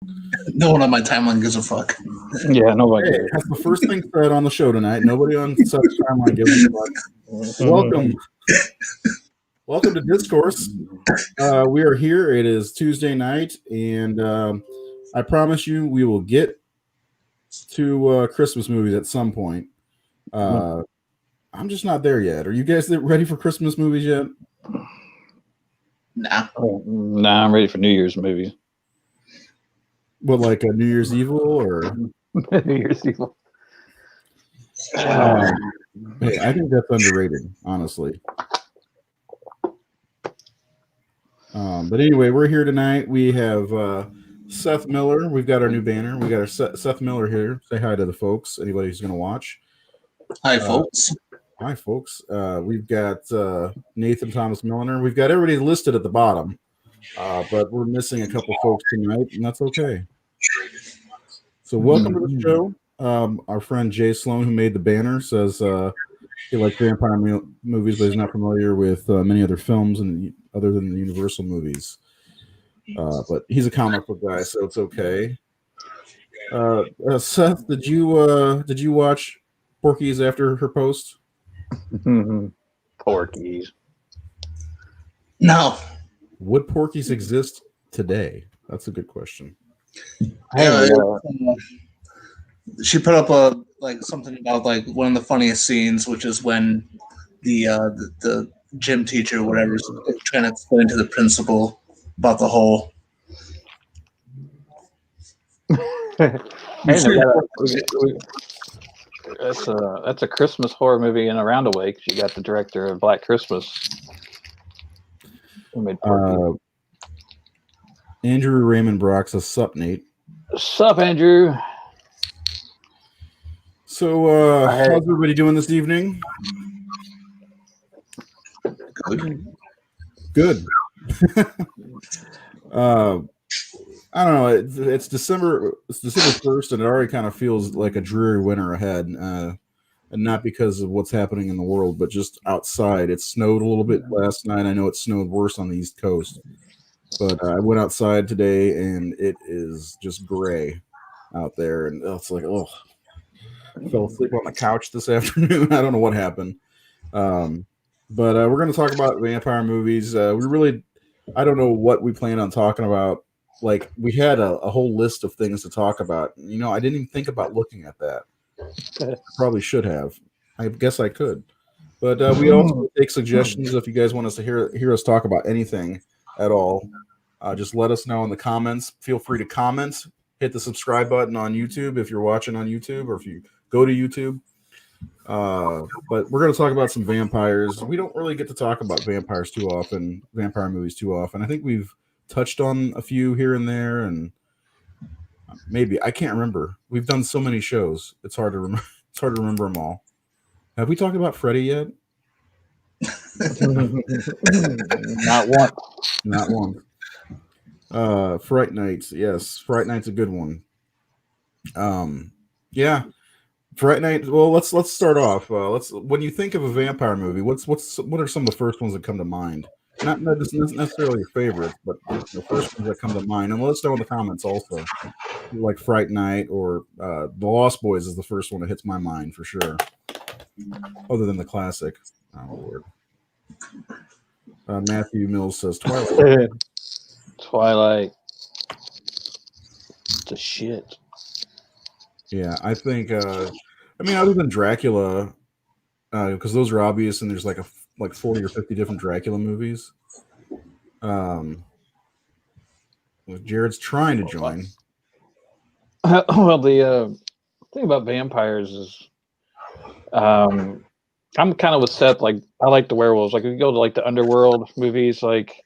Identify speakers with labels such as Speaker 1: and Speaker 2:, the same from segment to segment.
Speaker 1: No one on my timeline gives a fuck.
Speaker 2: Yeah, nobody.
Speaker 3: Hey, that's the first thing said on the show tonight. Nobody on Seth's timeline gives a fuck. Welcome to Discourse. We are here. It is Tuesday night, and I promise you we will get to Christmas movies at some point. I'm just not there yet. Are you guys ready for Christmas movies yet?
Speaker 1: Nah.
Speaker 2: Nah, I'm ready for New Year's movies.
Speaker 3: What, like a New Year's Evil or
Speaker 2: New Year's Evil?
Speaker 3: Hey, I think that's underrated, honestly. But anyway, we're here tonight. We have Seth Miller. We've got our new banner. We got our Seth Miller here. Say hi to the folks. Anybody who's going to watch.
Speaker 1: Hi, folks.
Speaker 3: Hi, folks. We've got Nathan Thomas Milliner. We've got everybody listed at the bottom, but we're missing a couple folks tonight, and that's okay. So welcome to the show. Our friend Jay Sloan, who made the banner, says he likes vampire movies, but he's not familiar with many other films other than the Universal movies. But he's a comic book guy, so it's okay. Seth, did you watch Porky's after her post?
Speaker 2: Porky's.
Speaker 1: No.
Speaker 3: Would Porky's exist today? That's a good question.
Speaker 1: She put up something about one of the funniest scenes, which is when the gym teacher or whatever is trying to explain to the principal about the whole.
Speaker 2: That's a Christmas horror movie in a roundaway because you got the director of Black Christmas.
Speaker 3: Andrew Raymond Brock says, "Sup, Nate."
Speaker 2: Sup, Andrew.
Speaker 3: So, how's everybody doing this evening? Good. I don't know. It's December. It's December 1st, and it already kind of feels like a dreary winter ahead. And not because of what's happening in the world, but just outside. It snowed a little bit last night. I know it snowed worse on the East Coast, but I went outside today, and it is just gray out there, and it's like, oh. I fell asleep on the couch this afternoon. I don't know what happened. But we're going to talk about vampire movies. I don't know what we plan on talking about. Like, we had a whole list of things to talk about. You know, I didn't even think about looking at that. I probably should have. I guess I could. But we also take suggestions if you guys want us to hear us talk about anything at all. Just let us know in the comments. Feel free to comment. Hit the subscribe button on YouTube if you're watching on YouTube, or if you go to YouTube. But we're going to talk about some vampires. We don't really get to talk about vampire movies too often. I think we've touched on a few here and there, and maybe I can't remember. We've done so many shows; it's hard to remember. It's hard to remember them all. Have we talked about Freddy yet?
Speaker 2: Not one.
Speaker 3: Not one. Fright Night. Yes, Fright Night's a good one. Yeah. Fright Night. Well, let's start off. When you think of a vampire movie, what are some of the first ones that come to mind? Not necessarily your favorites, but the first ones that come to mind. And let us know in the comments also. Like Fright Night or The Lost Boys is the first one that hits my mind for sure. Other than the classic. Oh Lord. Matthew Mills says Twilight.
Speaker 2: Twilight. It's a shit.
Speaker 3: Yeah, I think. Other than Dracula, because those are obvious, and there's like 40 or 50 different Dracula movies. Jared's trying to join.
Speaker 2: Well, the thing about vampires is, I'm kind of with Seth. Like, I like the werewolves. Like, if you go to the underworld movies, like,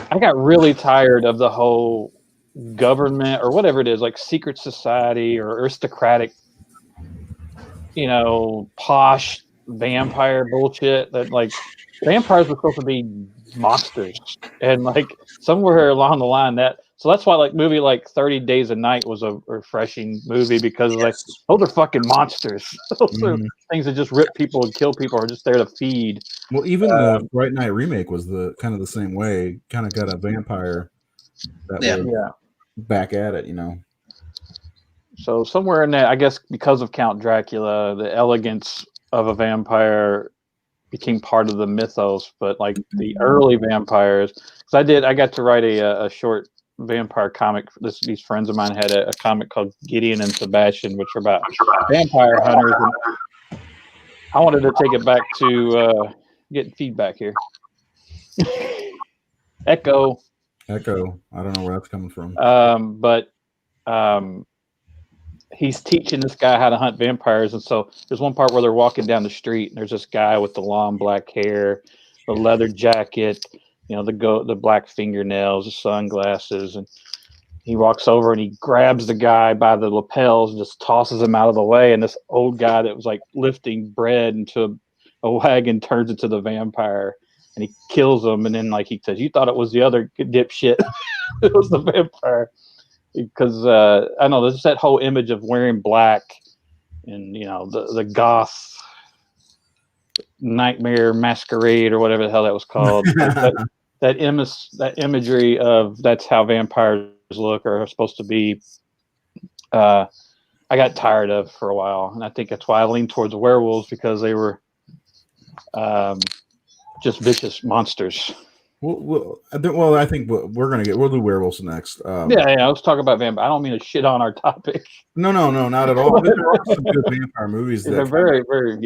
Speaker 2: I got really tired of the whole government or whatever it is, like secret society or aristocratic, posh vampire bullshit. That vampires were supposed to be monsters, and somewhere along the line so that's why movie 30 Days a Night was a refreshing movie, because those are fucking monsters. Those are things that just rip people and kill people, or just there to feed.
Speaker 3: Well, even the Fright Night remake was the kind of the same way. Kind of got a vampire that way.
Speaker 2: Yeah.
Speaker 3: back at it, you know.
Speaker 2: So somewhere in there, I guess because of Count Dracula, the elegance of a vampire became part of the mythos. But like the early vampires, because I got to write a short vampire comic. These friends of mine had a comic called Gideon and Sebastian, which are about vampire hunters. And I wanted to take it back to getting feedback here. Echo.
Speaker 3: I don't know where that's coming from.
Speaker 2: But he's teaching this guy how to hunt vampires, and so there's one part where they're walking down the street, and there's this guy with the long black hair, the leather jacket, the black fingernails, the sunglasses, and he walks over and he grabs the guy by the lapels and just tosses him out of the way, and this old guy that was like lifting bread into a wagon turns into the vampire, and he kills him, and then like he says, "You thought it was the other dipshit." It was the vampire. Because I know there's that whole image of wearing black, and the goth nightmare masquerade or whatever the hell that was called. that imagery of that's how vampires look or are supposed to be. I got tired of for a while, and I think that's why I leaned towards werewolves, because they were just vicious monsters.
Speaker 3: Well, I think we'll do werewolves next.
Speaker 2: Yeah. Let's talk about vampire. I don't mean to shit on our topic.
Speaker 3: No, not at all. There are some good vampire movies
Speaker 2: they're very, very,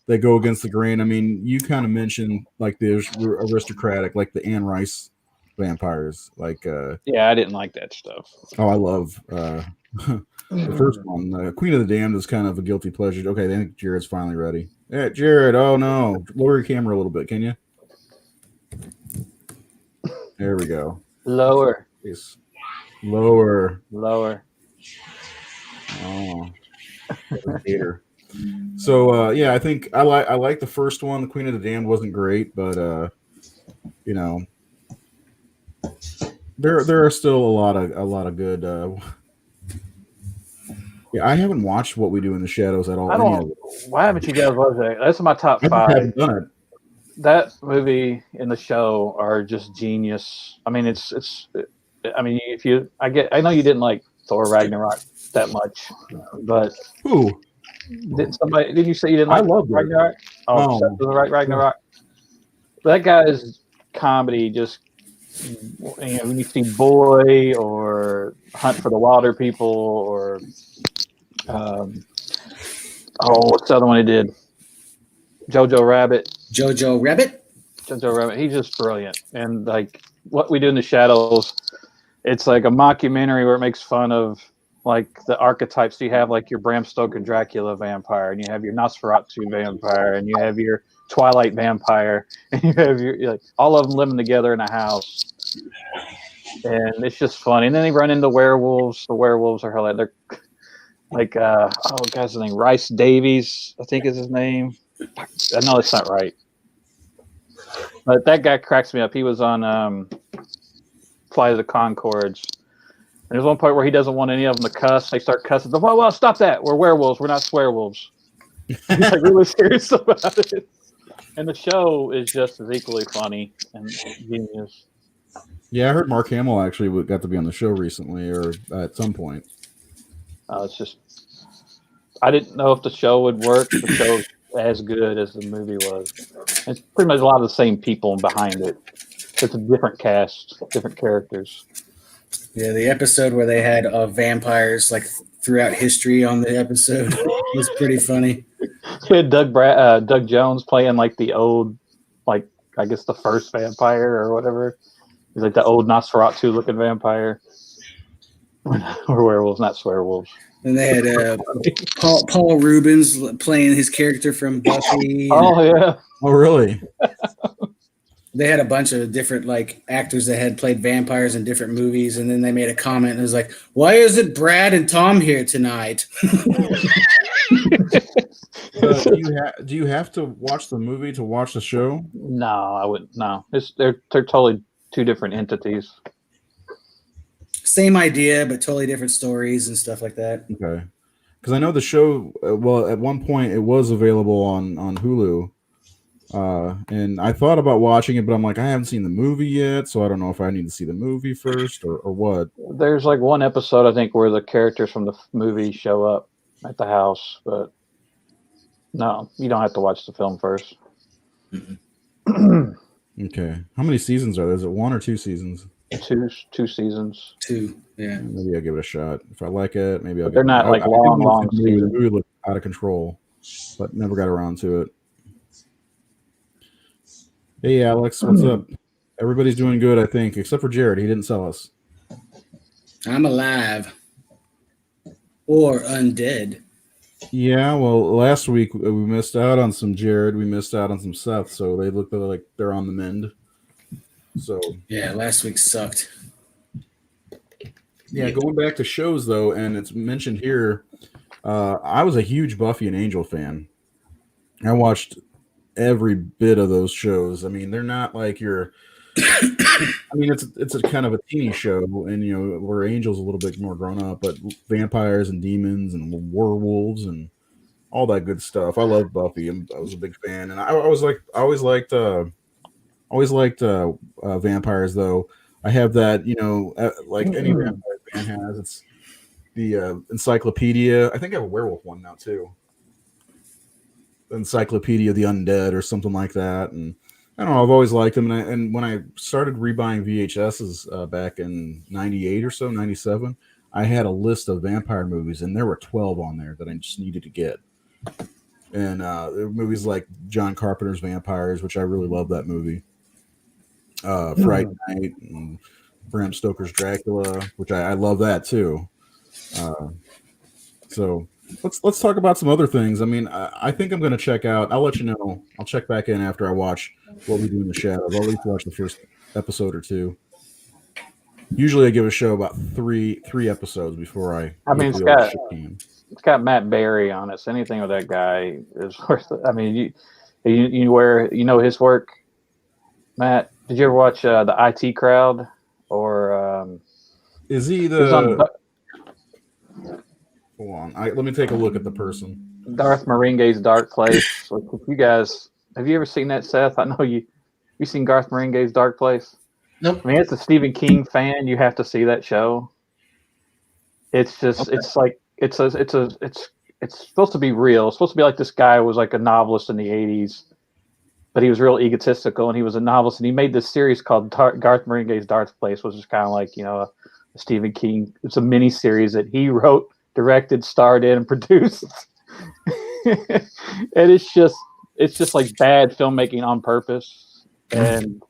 Speaker 3: they go against the grain. I mean, you kind of mentioned like there's aristocratic, like the Anne Rice vampires. Like,
Speaker 2: I didn't like that stuff.
Speaker 3: Oh, I love the first one. Queen of the Damned is kind of a guilty pleasure. Okay, I think Jared's finally ready. Yeah, Jared. Oh no, lower your camera a little bit, can you? There we go.
Speaker 2: Lower.
Speaker 3: Yes. Lower. Oh. Hater. So I think I like the first one. The Queen of the Damned wasn't great, but there are still a lot of good. I haven't watched What We Do in the Shadows at all.
Speaker 2: Why haven't you guys watched that? That's in my top 5.
Speaker 3: I haven't done it.
Speaker 2: That movie and the show are just genius. I mean, I know you didn't like Thor Ragnarok that much, but
Speaker 3: who
Speaker 2: did you say you didn't like Ragnarok? Ragnarok. That guy's comedy just, when you see Boy or Hunt for the Wilder People or what's the other one he did? Jojo Rabbit. He's just brilliant. And like What We Do in the Shadows, it's like a mockumentary where it makes fun of like the archetypes. You have like your Bram Stoker Dracula vampire, and you have your Nosferatu vampire, and you have your Twilight vampire, and you have your all of them living together in a house. And it's just funny. And then they run into werewolves. The werewolves are hilarious. They're like guy's name, Rice Davies, I think is his name. I know it's not right. But that guy cracks me up. He was on Flight of the Conchords. And there's one point where he doesn't want any of them to cuss. They start cussing. Well, stop that. We're werewolves. We're not swearwolves. He's like really serious about it. And the show is just as equally funny and genius.
Speaker 3: Yeah, I heard Mark Hamill actually got to be on the show recently or at some point.
Speaker 2: It's just, I didn't know if the show would work. The show's as good as the movie was. It's pretty much a lot of the same people behind it. It's a different cast, different characters.
Speaker 4: Yeah, the episode where they had vampires like throughout history on the episode was pretty funny.
Speaker 2: We had Doug Jones playing like the old, like I guess the first vampire or whatever. He's like the old Nosferatu looking vampire. We're werewolves, not swearwolves.
Speaker 4: And they had Paul Rubens playing his character from Buffy.
Speaker 2: Oh yeah.
Speaker 3: Oh really?
Speaker 4: They had a bunch of different like actors that had played vampires in different movies, and then they made a comment and it was like, "Why is it Brad and Tom here tonight?"
Speaker 3: Do you have to watch the movie to watch the show?
Speaker 2: No, I wouldn't. No, they're totally two different entities.
Speaker 4: Same idea, but totally different stories and stuff like that.
Speaker 3: Okay, because I know the show. Well, at one point it was available on Hulu, And I thought about watching it, but I'm like, I haven't seen the movie yet, so I don't know if I need to see the movie first or what.
Speaker 2: There's like one episode I think where the characters from the movie show up at the house, but no, you don't have to watch the film first.
Speaker 3: Okay, how many seasons are there? Is it 1 or 2 seasons?
Speaker 2: Two seasons.
Speaker 4: 2, yeah.
Speaker 3: Maybe I'll give it a shot. If I like it, maybe I'll.
Speaker 2: But they're not like long
Speaker 3: The
Speaker 2: seasons.
Speaker 3: movie looked out of control, but never got around to it. Hey, Alex, what's up? Everybody's doing good, I think, except for Jared. He didn't sell us.
Speaker 4: I'm alive. Or undead.
Speaker 3: Yeah, well, last week we missed out on some Jared. We missed out on some Seth, so they look like they're on the mend. So
Speaker 4: yeah, last week sucked.
Speaker 3: Yeah, going back to shows though, and it's mentioned here. I was a huge Buffy and Angel fan. I watched every bit of those shows. I mean, they're not like your. I mean, it's a kind of a teeny show, and you know, where Angel's a little bit more grown up, but vampires and demons and werewolves and all that good stuff. I love Buffy. I was a big fan, and I always liked vampires though. I have that, you know, like any vampire fan has. It's the encyclopedia. I think I have a werewolf one now too. Encyclopedia of the Undead or something like that, and I don't know. I've always liked them, and when I started rebuying VHSs back in '98 or so, '97, I had a list of vampire movies, and there were 12 on there that I just needed to get. And there were movies like John Carpenter's Vampires, which I really love that movie. Fright Night and Bram Stoker's Dracula, which I love that too. So let's talk about some other things. I mean, I think I'm going to check out. I'll let you know. I'll check back in after I watch What We Do in the Shadows. I'll at least watch the first episode or two. Usually, I give a show about three episodes before I.
Speaker 2: I mean, it's got Matt Berry on it. So anything with that guy is worth it. I mean, you know his work, Matt. Did you ever watch the IT Crowd or?
Speaker 3: Is he the? Hold on. Let me take a look at the person.
Speaker 2: Darth Marenghi's Dark Place. Like, if you guys, have you ever seen that, Seth? I know you seen Garth Marenghi's Dark Place?
Speaker 1: Nope.
Speaker 2: I mean, as a Stephen King fan, you have to see that show. It's just, okay. It's like, it's supposed to be real. It's supposed to be like this guy was like a novelist in the 80s, but he was real egotistical and he was a novelist, and he made this series called Garth Marenghi's Dark Place, which is kind of like, you know, a Stephen King. It's a mini series that he wrote, directed, starred in, and produced. And it's just like bad filmmaking on purpose. And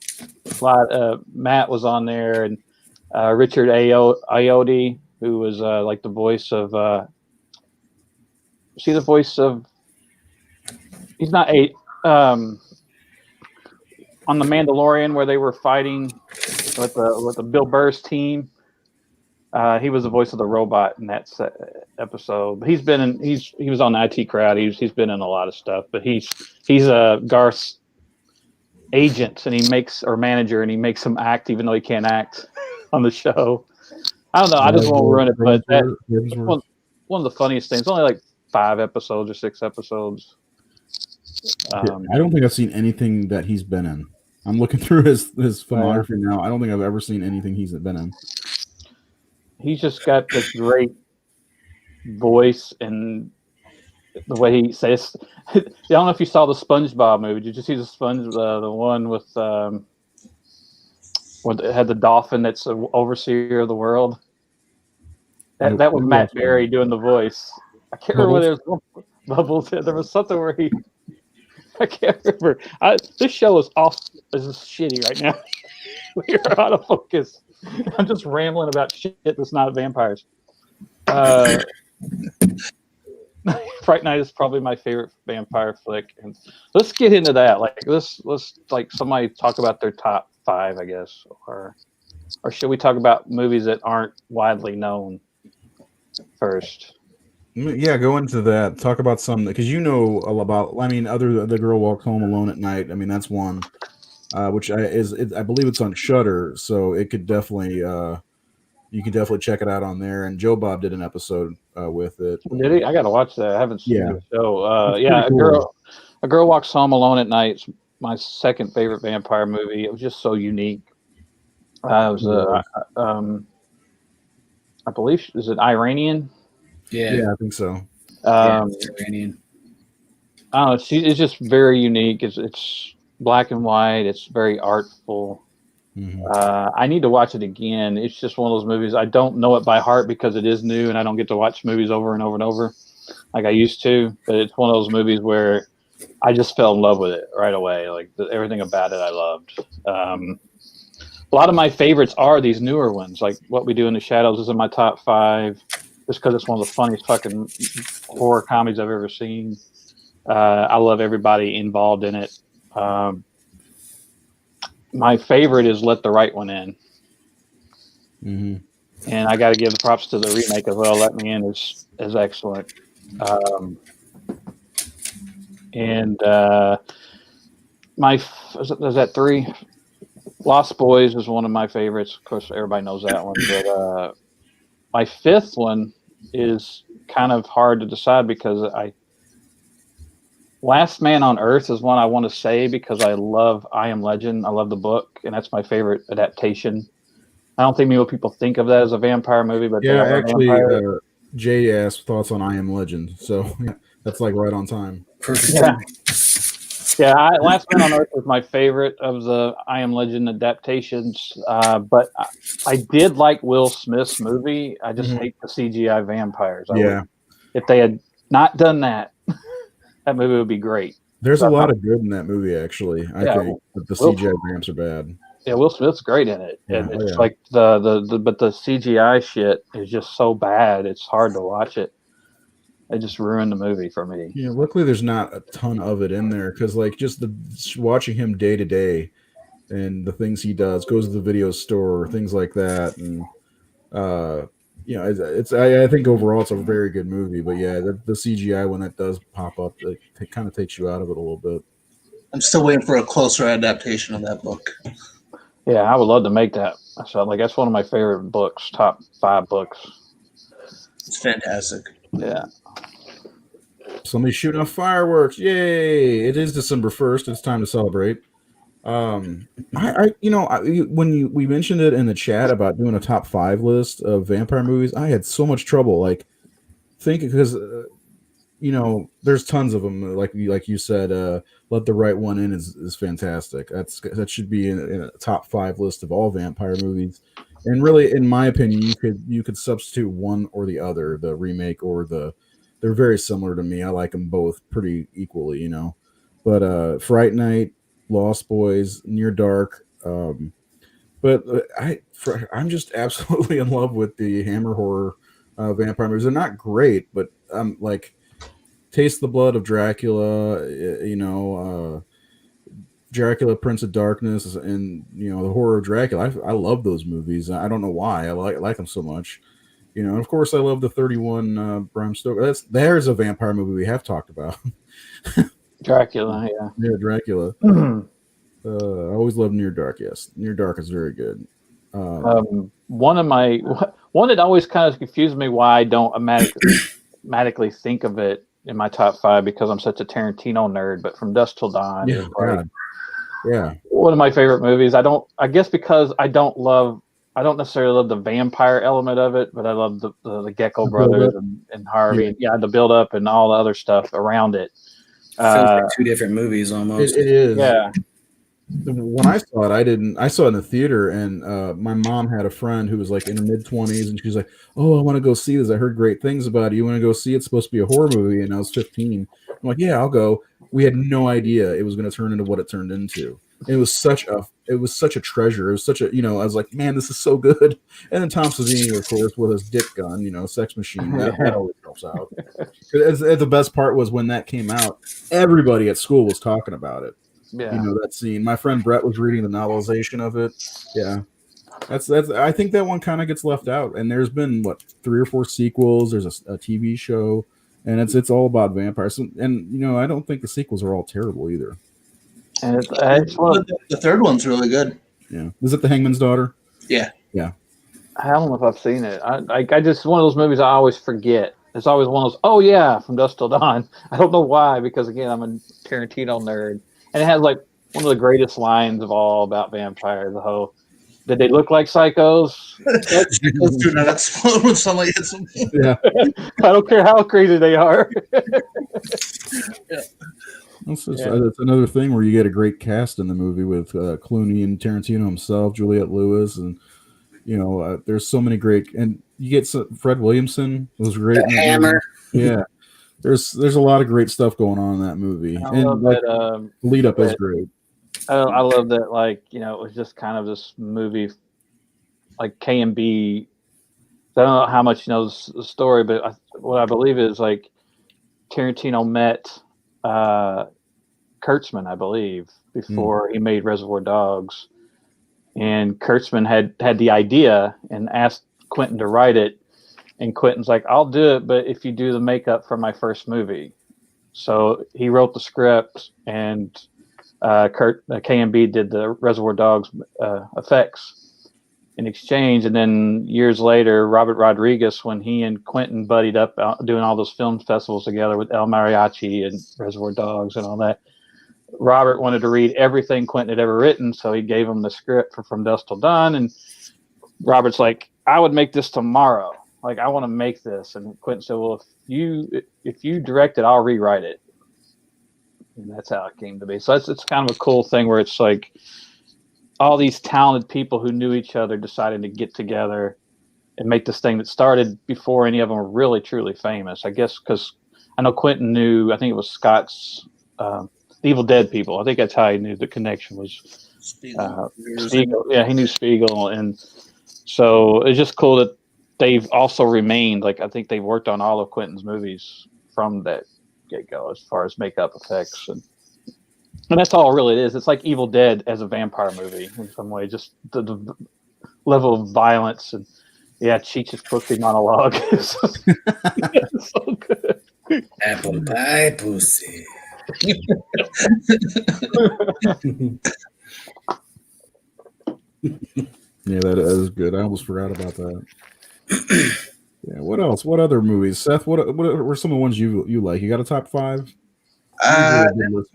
Speaker 2: Matt was on there, and Richard Ayoade, who was like the voice of he's not on The Mandalorian, where they were fighting with the Bill Burr's team. He was the voice of the robot in that episode. He was on the IT Crowd. He's been in a lot of stuff, but he's Garth's agent, and he makes him act even though he can't act on the show. I don't know. I just won't ruin it, but that's one of the funniest things. Only like 5 episodes or 6 episodes.
Speaker 3: I don't think I've seen anything that he's been in. I'm looking through his filmography now. I don't think I've ever seen anything he's been in.
Speaker 2: He's just got this great voice and the way he says. I don't know if you saw the SpongeBob movie. Did you see the one with what had the dolphin that's an overseer of the world? That was Matt Berry doing the voice. I can't remember whether it was Bubbles. There was something where I can't remember. This show is shitty right now. We're out of focus. I'm just rambling about shit that's not vampires. Fright Night is probably my favorite vampire flick. And let's get into that. Like let's like somebody talk about their top 5, I guess, or should we talk about movies that aren't widely known first?
Speaker 3: Yeah, go into that. Talk about some, because you know all about. I mean, The Girl Walks Home Alone at Night. I mean, that's one, which I believe it's on Shudder, so it could definitely you can definitely check it out on there. And Joe Bob did an episode with it.
Speaker 2: Did he? I gotta watch that. I haven't seen the show.
Speaker 3: Cool.
Speaker 2: A Girl Walks Home Alone at Night. my second favorite vampire movie. It was just so unique. It was I believe, is it Iranian?
Speaker 3: Yeah, I think so.
Speaker 4: Iranian.
Speaker 2: I don't know. It's just very unique. It's black and white. It's very artful. I need to watch it again. It's just one of those movies. I don't know it by heart because it is new, and I don't get to watch movies over and over and over like I used to. But it's one of those movies where I just fell in love with it right away. Like everything about it, I loved. A lot of my favorites are these newer ones, like What We Do in the Shadows is in my top 5, just because it's one of the funniest fucking horror comedies I've ever seen. I love everybody involved in it. My favorite is Let the Right One In. And I got to give the props to the remake as well. Let Me In is excellent. Is that 3? Lost Boys is one of my favorites. Of course, everybody knows that one. But my 5th one is kind of hard to decide because Last Man on Earth is one I want to say because I love I Am Legend. I love the book, and that's my favorite adaptation. I don't think many people think of that as a vampire movie, but
Speaker 3: yeah, actually, Jay asked thoughts on I Am Legend, so that's like right on time.
Speaker 2: Yeah, Last Man on Earth was my favorite of the I Am Legend adaptations, but I did like Will Smith's movie. I just hate the CGI vampires. If they had not done that, that movie would be great.
Speaker 3: There's a lot of good in that movie, actually. I think, but the CGI vamps are bad.
Speaker 2: Yeah, Will Smith's great in it, and it's like but the CGI shit is just so bad. It's hard to watch it. It just ruined the movie for me.
Speaker 3: Yeah, luckily there's not a ton of it in there because, like, just watching him day to day and the things he does, goes to the video store, things like that, and I think overall it's a very good movie. But yeah, the CGI when that does pop up, it kind of takes you out of it a little bit.
Speaker 1: I'm still waiting for a closer adaptation of that book.
Speaker 2: Yeah, I would love to make that. So, like, that's one of my favorite books, top 5 books.
Speaker 1: It's fantastic.
Speaker 2: Yeah.
Speaker 3: Somebody's shooting off fireworks! Yay! It is December 1st. It's time to celebrate. When we mentioned it in the chat about doing a top 5 list of vampire movies, I had so much trouble thinking because there's tons of them. Like you said, Let the Right One In is fantastic. That should be in a top 5 list of all vampire movies. And really, in my opinion, you could substitute one or the other, the remake or they're very similar to me. I like them both pretty equally, But Fright Night, Lost Boys, Near Dark. But I'm just absolutely in love with the Hammer horror vampire movies. They're not great, but like Taste the Blood of Dracula, Dracula, Prince of Darkness, and the Horror of Dracula. I love those movies. I don't know why I like them so much. And of course, I love the 31 Bram Stoker. There's a vampire movie we have talked about.
Speaker 2: Dracula, yeah.
Speaker 3: Yeah, Dracula. I always love Near Dark. Yes, Near Dark is very good.
Speaker 2: One that always kind of confused me why I don't automatically think of it in my top 5 because I'm such a Tarantino nerd. But From Dusk Till Dawn is one of my favorite movies. I guess because I don't necessarily love the vampire element of it, but I love the Gecko brothers and Harvey. Yeah, the build up and all the other stuff around it.
Speaker 4: Feels like 2 different movies almost.
Speaker 3: It is.
Speaker 2: Yeah.
Speaker 3: When I saw it, I saw it in the theater, and my mom had a friend who was like in her mid-20s, and she was like, "Oh, I want to go see this. I heard great things about it. You want to go see it? It's supposed to be a horror movie." And I was 15. I'm like, "Yeah, I'll go." We had no idea it was going to turn into what it turned into. It was such a treasure. It was such a, I was like, man, this is so good. And then Tom Savini, of course, with his dick gun, sex machine. That always helps out. The best part was when that came out, everybody at school was talking about it.
Speaker 2: Yeah.
Speaker 3: That scene. My friend Brett was reading the novelization of it. Yeah. That's. I think that one kind of gets left out. And there's been 3 or 4 sequels. There's a TV show, and it's all about vampires. And I don't think the sequels are all terrible either.
Speaker 2: And
Speaker 1: the third one's really good.
Speaker 3: Yeah. Is it The Hangman's Daughter?
Speaker 1: Yeah.
Speaker 3: Yeah.
Speaker 2: I don't know if I've seen it. I just one of those movies I always forget. It's always one of those. Oh yeah, From Dusk Till Dawn. I don't know why because again I'm a Tarantino nerd, and it has one of the greatest lines of all about vampires. The whole, did they look like psychos?
Speaker 1: Those do not explode when sunlight hits them.
Speaker 3: Yeah.
Speaker 2: I don't care how crazy they are.
Speaker 3: That's another thing where you get a great cast in the movie with Clooney and Tarantino himself, Juliette Lewis, and there's so many great, and you get Fred Williamson was great.
Speaker 4: The Hammer.
Speaker 3: Yeah, there's a lot of great stuff going on in that movie, and like the lead up is great.
Speaker 2: I love that, like, it was just kind of this movie, like K&B. I don't know how much you know the story, but what I believe is like Tarantino met Kurtzman, I believe, before he made Reservoir Dogs, and Kurtzman had the idea and asked Quentin to write it, and Quentin's like, I'll do it, but if you do the makeup for my first movie. So he wrote the script, and K&B did the Reservoir Dogs effects in exchange. And then years later, Robert Rodriguez, when he and Quentin buddied up doing all those film festivals together with El Mariachi and Reservoir Dogs and all that, Robert wanted to read everything Quentin had ever written, so he gave him the script for From Dusk Till Dawn. And Robert's like, I would make this tomorrow. Like, I want to make this. And Quentin said, well, if you direct it, I'll rewrite it. And that's how it came to be. So it's kind of a cool thing where it's like all these talented people who knew each other decided to get together and make this thing that started before any of them were really truly famous. I guess because I know Quentin knew, I think it was Scott's Evil Dead people. I think that's how he knew the connection was Spiegel. Yeah, he knew Spiegel. And so it's just cool that they've also remained, like, I think they've worked on all of Quentin's movies from that get-go as far as makeup effects. And that's all really it is. It's like Evil Dead as a vampire movie in some way, just the level of violence. And yeah, Cheech's pussy monologue is so good.
Speaker 4: Apple pie pussy.
Speaker 3: Yeah, that is good. I almost forgot about that. Yeah. What else? What other movies, Seth? What were some of the ones you like? You got a top 5?
Speaker 1: I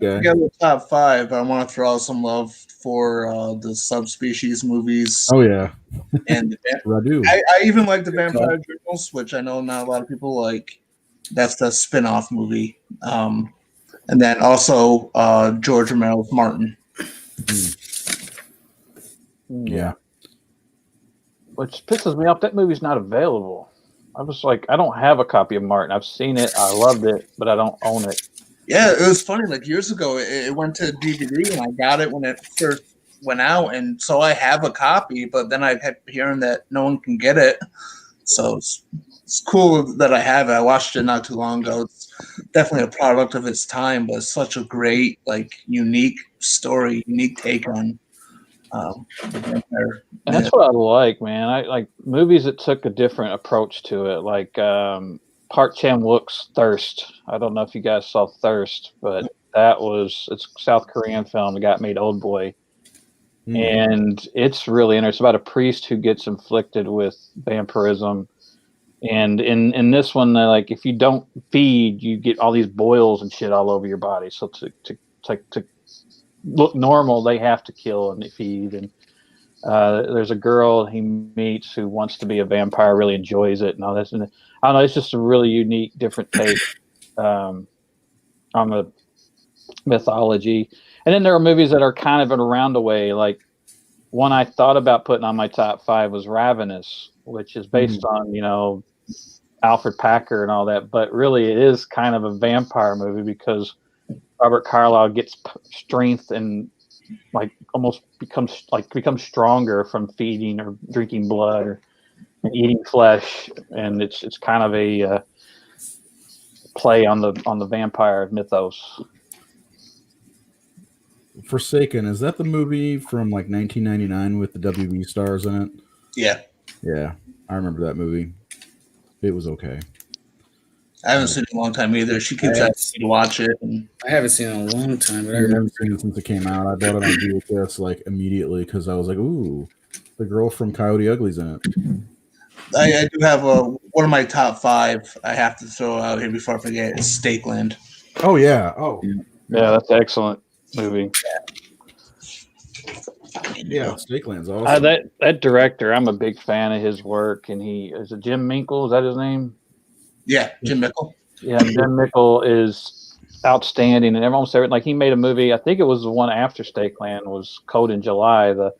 Speaker 1: got the top 5, but I want to throw out some love for the Subspecies movies.
Speaker 3: Oh yeah,
Speaker 1: and I even like the Vampire Journals, which I know not a lot of people like. That's the spin-off movie. And then also George Romero's Martin.
Speaker 3: Yeah.
Speaker 2: Which pisses me off. That movie's not available. I was like, I don't have a copy of Martin. I've seen it. I loved it, but I don't own it.
Speaker 1: Yeah, it was funny. Like years ago, it went to DVD, and I got it when it first went out. And so I have a copy, but then I kept hearing that no one can get it. So it's cool that I have it. I watched it not too long ago. It's definitely a product of its time, but it's such a great, like, unique story, unique take on the vampire.
Speaker 2: And that's what I like, man. I like movies that took a different approach to it, like Park Chan-wook's Thirst. I don't know if you guys saw Thirst, but it's a South Korean film that got made Old Boy. And it's really interesting. It's about a priest who gets inflicted with vampirism. And in this one, they're like, if you don't feed, you get all these boils and shit all over your body. So to look normal, they have to kill and feed. And there's a girl he meets who wants to be a vampire, really enjoys it and all this. And I don't know, it's just a really unique, different take on the mythology. And then there are movies that are kind of in a roundabout. Like one I thought about putting on my top 5 was Ravenous, which is based on, Alfred Packer and all that. But really it is kind of a vampire movie because Robert Carlyle gets strength and like almost becomes stronger from feeding or drinking blood or eating flesh. And it's kind of a play on the vampire mythos.
Speaker 3: Forsaken, is that the movie from like 1999 with the WB stars in it? Yeah, I remember that movie. It was okay.
Speaker 1: I haven't seen it in a long time either. She keeps asking me to watch it. And
Speaker 4: I haven't seen it in a long time, but I
Speaker 3: haven't seen it since it came out. I bought it on VHS like immediately because I was like, "Ooh, the girl from Coyote Ugly's in it."
Speaker 1: I do have one of my top 5 I have to throw out here before I forget is Stakeland.
Speaker 3: Oh yeah. Oh
Speaker 2: yeah, that's an excellent movie.
Speaker 3: Yeah, Stakeland's awesome.
Speaker 2: That director, I'm a big fan of his work, and he is it Jim Minkle? Is that his name?
Speaker 1: Yeah, Jim Mickle.
Speaker 2: Yeah, Jim Mickle is outstanding, and everyone said like he made a movie. I think it was the one after Stakeland was Cold in July, the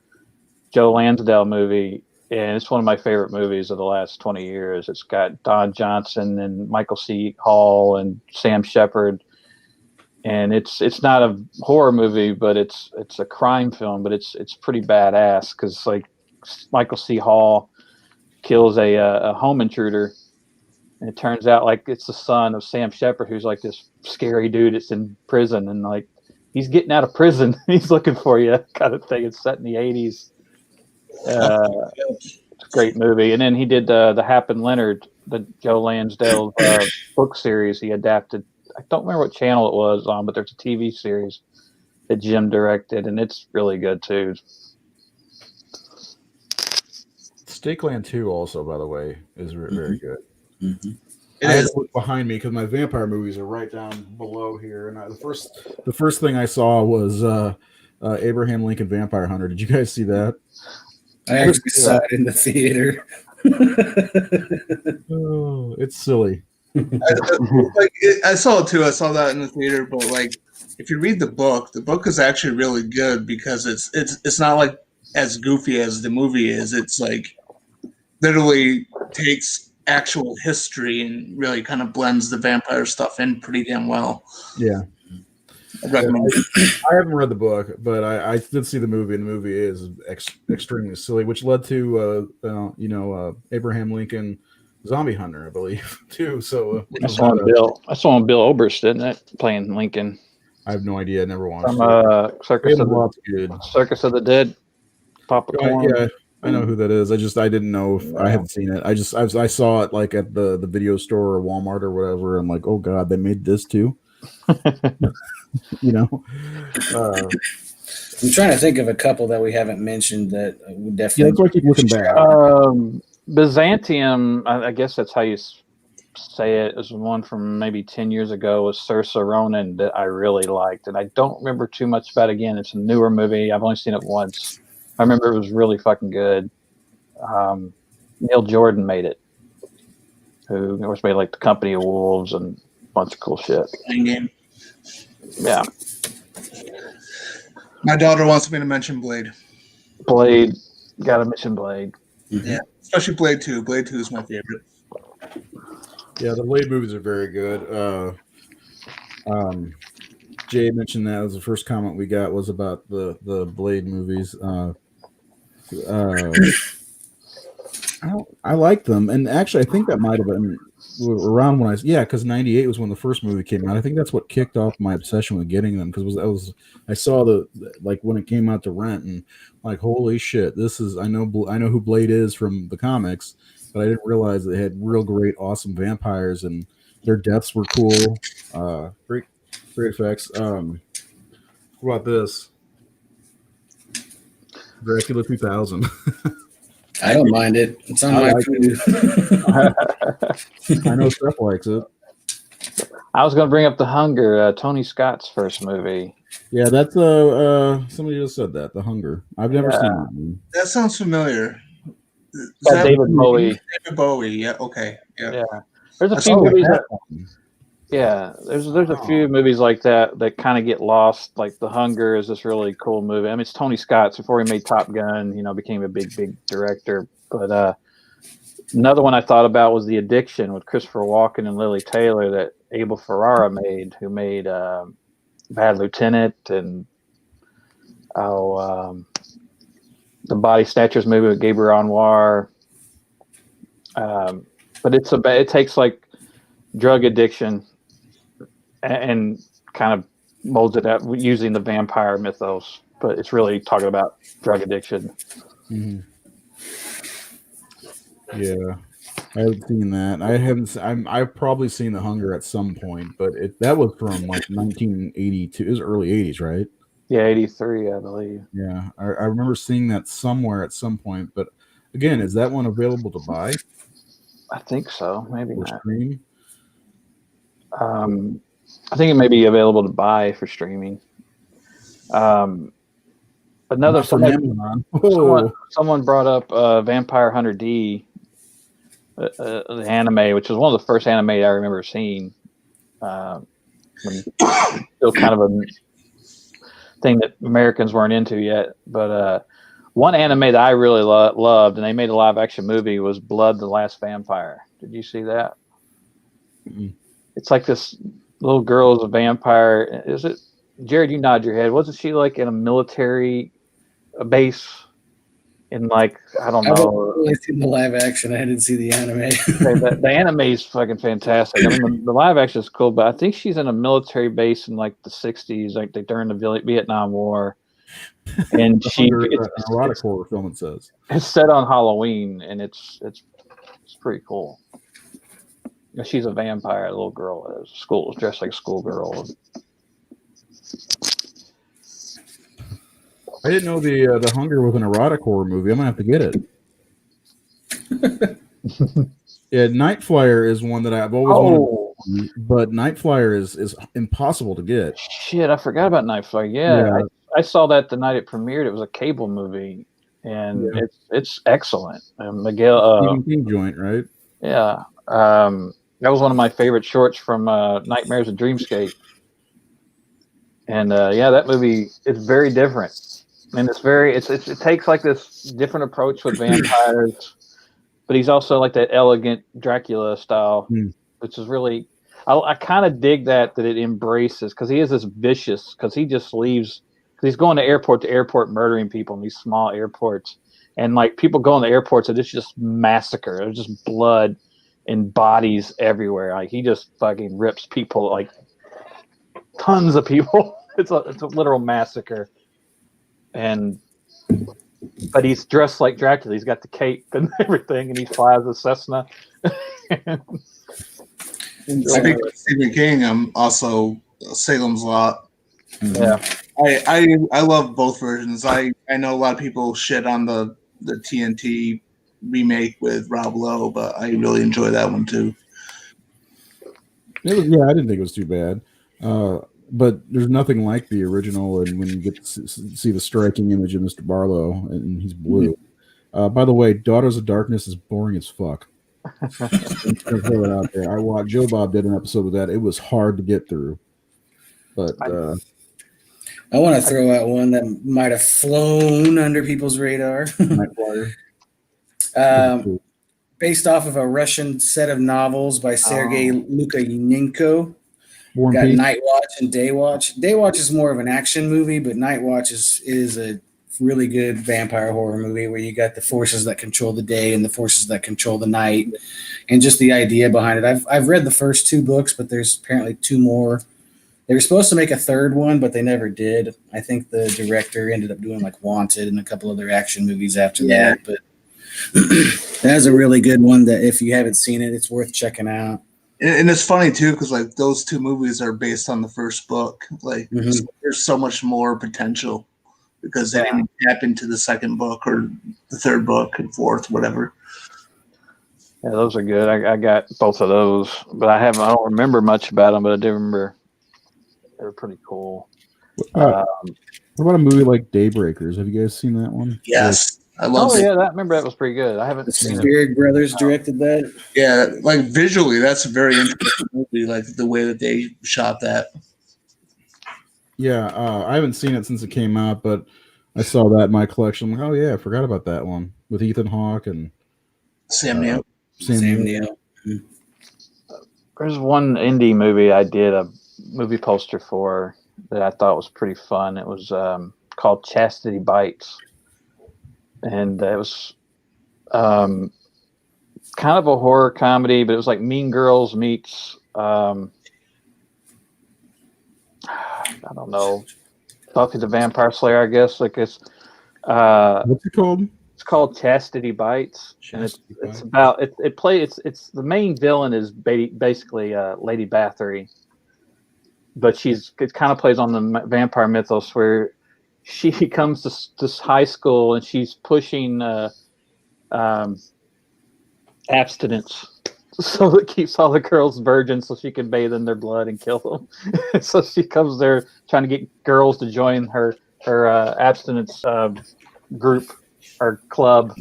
Speaker 2: Joe Lansdale movie, and it's one of my favorite movies of the last 20 years. It's got Don Johnson and Michael C. Hall and Sam Shepard, and it's not a horror movie, but it's a crime film, but it's pretty badass because like Michael C. Hall kills a home intruder, and it turns out like it's the son of Sam Shepard, who's like this scary dude that's in prison, and like he's getting out of prison, he's looking for you, kind of thing. It's set in the 80s. It's a great movie. And then he did the Hap and Leonard, the Joe Lansdale book series he adapted. I don't remember what channel it was on, but there's a TV series that Jim directed, and it's really good too.
Speaker 3: Stakeland 2 also, by the way, is very good.
Speaker 4: Mm-hmm.
Speaker 1: It
Speaker 3: I had
Speaker 1: is.
Speaker 3: to look behind me because my vampire movies are right down below here. And the first thing I saw was Abraham Lincoln Vampire Hunter. Did you guys see that?
Speaker 4: I actually saw it in the theater.
Speaker 3: Oh, it's silly.
Speaker 1: I saw it too. I saw that in the theater, but like, if you read the book is actually really good because it's not like as goofy as the movie is. It's like literally takes actual history and really kind of blends the vampire stuff in pretty damn well.
Speaker 3: Yeah.
Speaker 1: I'd recommend it.
Speaker 3: I haven't read the book, but I did see the movie, and the movie is extremely silly, which led to Abraham Lincoln Zombie Hunter, I believe, too. So
Speaker 2: That's on Bill Oberst, isn't it? Playing Lincoln.
Speaker 3: I have no idea. I never watched
Speaker 2: From
Speaker 3: it.
Speaker 2: Circus of the Dead. Papa Corn.
Speaker 3: Yeah, I know who that is. I didn't know if I haven't seen it. I saw it like at the video store or Walmart or whatever. I'm like, oh god, they made this too. You know.
Speaker 4: I'm trying to think of a couple that we haven't mentioned that would definitely.
Speaker 3: Yeah, that's why I keep looking back.
Speaker 2: Byzantium, I guess that's how you say it, is one from maybe 10 years ago with Saoirse Ronan that I really liked, and I don't remember too much about it. Again, it's a newer movie. I've only seen it once. I remember it was really fucking good. Neil Jordan made it, who of course made like The Company of Wolves and a bunch of cool shit.
Speaker 1: Game.
Speaker 2: Yeah.
Speaker 1: My daughter wants me to mention Blade.
Speaker 2: Blade. Gotta mention Blade.
Speaker 1: Yeah, especially Blade 2. Blade 2 is my favorite.
Speaker 3: Yeah, the Blade movies are very good. Jay mentioned that was the first comment we got was about the Blade movies. I like them, and actually, I think that might have been around when because 98 was when the first movie came out. I think that's what kicked off my obsession with getting them because I saw like when it came out to rent and like holy shit, this is I know who Blade is from the comics, but I didn't realize they had real great awesome vampires and their deaths were cool. Great effects. What about this? Dracula 2000.
Speaker 4: I don't mind it. It's on my food.
Speaker 3: I know Steph likes it.
Speaker 2: I was going to bring up The Hunger, Tony Scott's first movie.
Speaker 3: Yeah, that's somebody just said that. The Hunger. I've never seen that one.
Speaker 1: That sounds familiar.
Speaker 2: David Bowie.
Speaker 1: David Bowie. Yeah. Okay. Yeah.
Speaker 2: There's a few movies. There's a few movies like that kind of get lost. Like The Hunger is this really cool movie. I mean, it's Tony Scott's before he made Top Gun. Became a big director. But another one I thought about was The Addiction with Christopher Walken and Lily Taylor that Abel Ferrara made, who made Bad Lieutenant and the Body Snatchers movie with Gabriel Anwar. But it takes like drug addiction and kind of molds it out using the vampire mythos, but it's really talking about drug addiction.
Speaker 3: Mm-hmm. Yeah, I haven't seen that. I've probably seen The Hunger at some point, but that was from like 1982. It was early 80s, right?
Speaker 2: Yeah, 83, I believe.
Speaker 3: Yeah, I remember seeing that somewhere at some point. But again, is that one available to buy?
Speaker 2: I think so. Maybe
Speaker 3: or
Speaker 2: not.
Speaker 3: Stream?
Speaker 2: I think it may be available to buy for streaming. Another
Speaker 3: Not from Amazon.
Speaker 2: someone brought up Vampire Hunter D, the anime, which was one of the first anime I remember seeing. When still kind of a thing that Americans weren't into yet. But one anime that I really loved, and they made a live action movie, was Blood the Last Vampire. Did you see that?
Speaker 3: Mm-mm.
Speaker 2: It's like this little girl is a vampire. Is it, Jared? You nod your head. Wasn't she like in a military base? In like, I don't
Speaker 4: I've
Speaker 2: know.
Speaker 4: only seen the live action. I didn't see the anime.
Speaker 2: The anime is fucking fantastic. I mean, the live action is cool, but I think she's in a military base in like the '60s, like during the Vietnam War, and
Speaker 3: erotic horror film. It says
Speaker 2: it's set on Halloween, and it's pretty cool. She's a vampire, a little girl, dressed like a schoolgirl.
Speaker 3: I didn't know the Hunger was an erotic horror movie. I'm gonna have to get it. Yeah, Night Flyer is one that I've always wanted, but Night Flyer is impossible to get.
Speaker 2: Shit, I forgot about Night Flyer. Yeah. I saw that the night it premiered. It was a cable movie, and it's excellent. Miguel
Speaker 3: Stephen King joint, right?
Speaker 2: Yeah, that was one of my favorite shorts from Nightmares and Dreamscape. And that movie is very different. And it takes like this different approach with vampires, but he's also like that elegant Dracula style, which is really, I kind of dig that it embraces, because he is this vicious, because he just leaves, because he's going to airport murdering people in these small airports. And like people go in the airports and it's just massacre. There's just blood and bodies everywhere. Like he just fucking rips people, like tons of people. It's a literal massacre. But he's dressed like Dracula. He's got the cape and everything, and he flies a Cessna.
Speaker 1: I think Stephen King, also Salem's Lot.
Speaker 2: Yeah,
Speaker 1: I love both versions. I know a lot of people shit on the TNT remake with Rob Lowe, but I really enjoy that one too.
Speaker 3: I didn't think it was too bad. But there's nothing like the original, and when you get to see the striking image of Mr. Barlow, and he's blue. By the way, Daughters of Darkness is boring as fuck. Throw it out there. I watched Joe Bob did an episode of that. It was hard to get through. But
Speaker 4: I want to throw out one that might have flown under people's radar.
Speaker 3: Night Flyer.
Speaker 4: Based off of a Russian set of novels by Sergei Lukyanenko. Got Night Watch and Day Watch. Day Watch is more of an action movie, but Night Watch is a really good vampire horror movie where you got the forces that control the day and the forces that control the night, and just the idea behind it. I've read the first 2 books, but there's apparently 2 more. They were supposed to make a 3rd one, but they never did. I think the director ended up doing like Wanted and a couple other action movies after that. But that's a really good one that if you haven't seen it, it's worth checking out.
Speaker 1: And it's funny too, because like those 2 movies are based on the first book. Like so there's so much more potential because they didn't tap into the second book or the 3rd book and 4th, whatever.
Speaker 2: Yeah, those are good. I got both of those, but I don't remember much about them, but I do remember they were pretty cool.
Speaker 3: What about a movie like Daybreakers? Have you guys seen that one?
Speaker 1: Yes. I love it.
Speaker 2: Yeah, I remember that was pretty good. I haven't seen it.
Speaker 4: Spirit Brothers directed that.
Speaker 1: Yeah, like visually, that's a very interesting movie. Like the way that they shot that.
Speaker 3: Yeah, I haven't seen it since it came out, but I saw that in my collection. I'm like, oh yeah, I forgot about that one with Ethan Hawke and
Speaker 1: Sam Neill.
Speaker 4: Sam Neill.
Speaker 2: There's one indie movie I did a movie poster for that I thought was pretty fun. It was called Chastity Bites. And it was kind of a horror comedy, but it was like Mean Girls meets, I don't know, Buffy the Vampire Slayer, I guess. Like it's
Speaker 3: what's it called?
Speaker 2: It's called Chastity Bites, and it's about it's the main villain is basically Lady Bathory, but it kind of plays on the vampire mythos where she comes to this high school and she's pushing abstinence, so it keeps all the girls virgins so she can bathe in their blood and kill them. So she comes there trying to get girls to join her abstinence group or club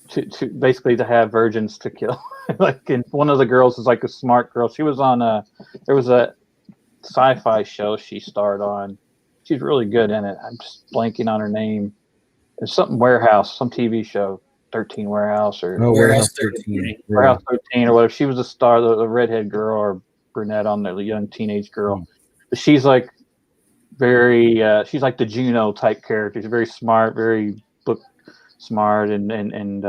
Speaker 2: to basically to have virgins to kill. Like, and one of the girls is like a smart girl. She was on there was a sci-fi show she starred on. She's really good in it. I'm just blanking on her name. It's something Warehouse, some TV show, 13 Warehouse or
Speaker 3: Warehouse 13.
Speaker 2: Warehouse 13 or whatever. She was a star, the redhead girl or brunette on there, the young teenage girl. But she's like very, she's like the Juno type character. She's very smart, very book smart, and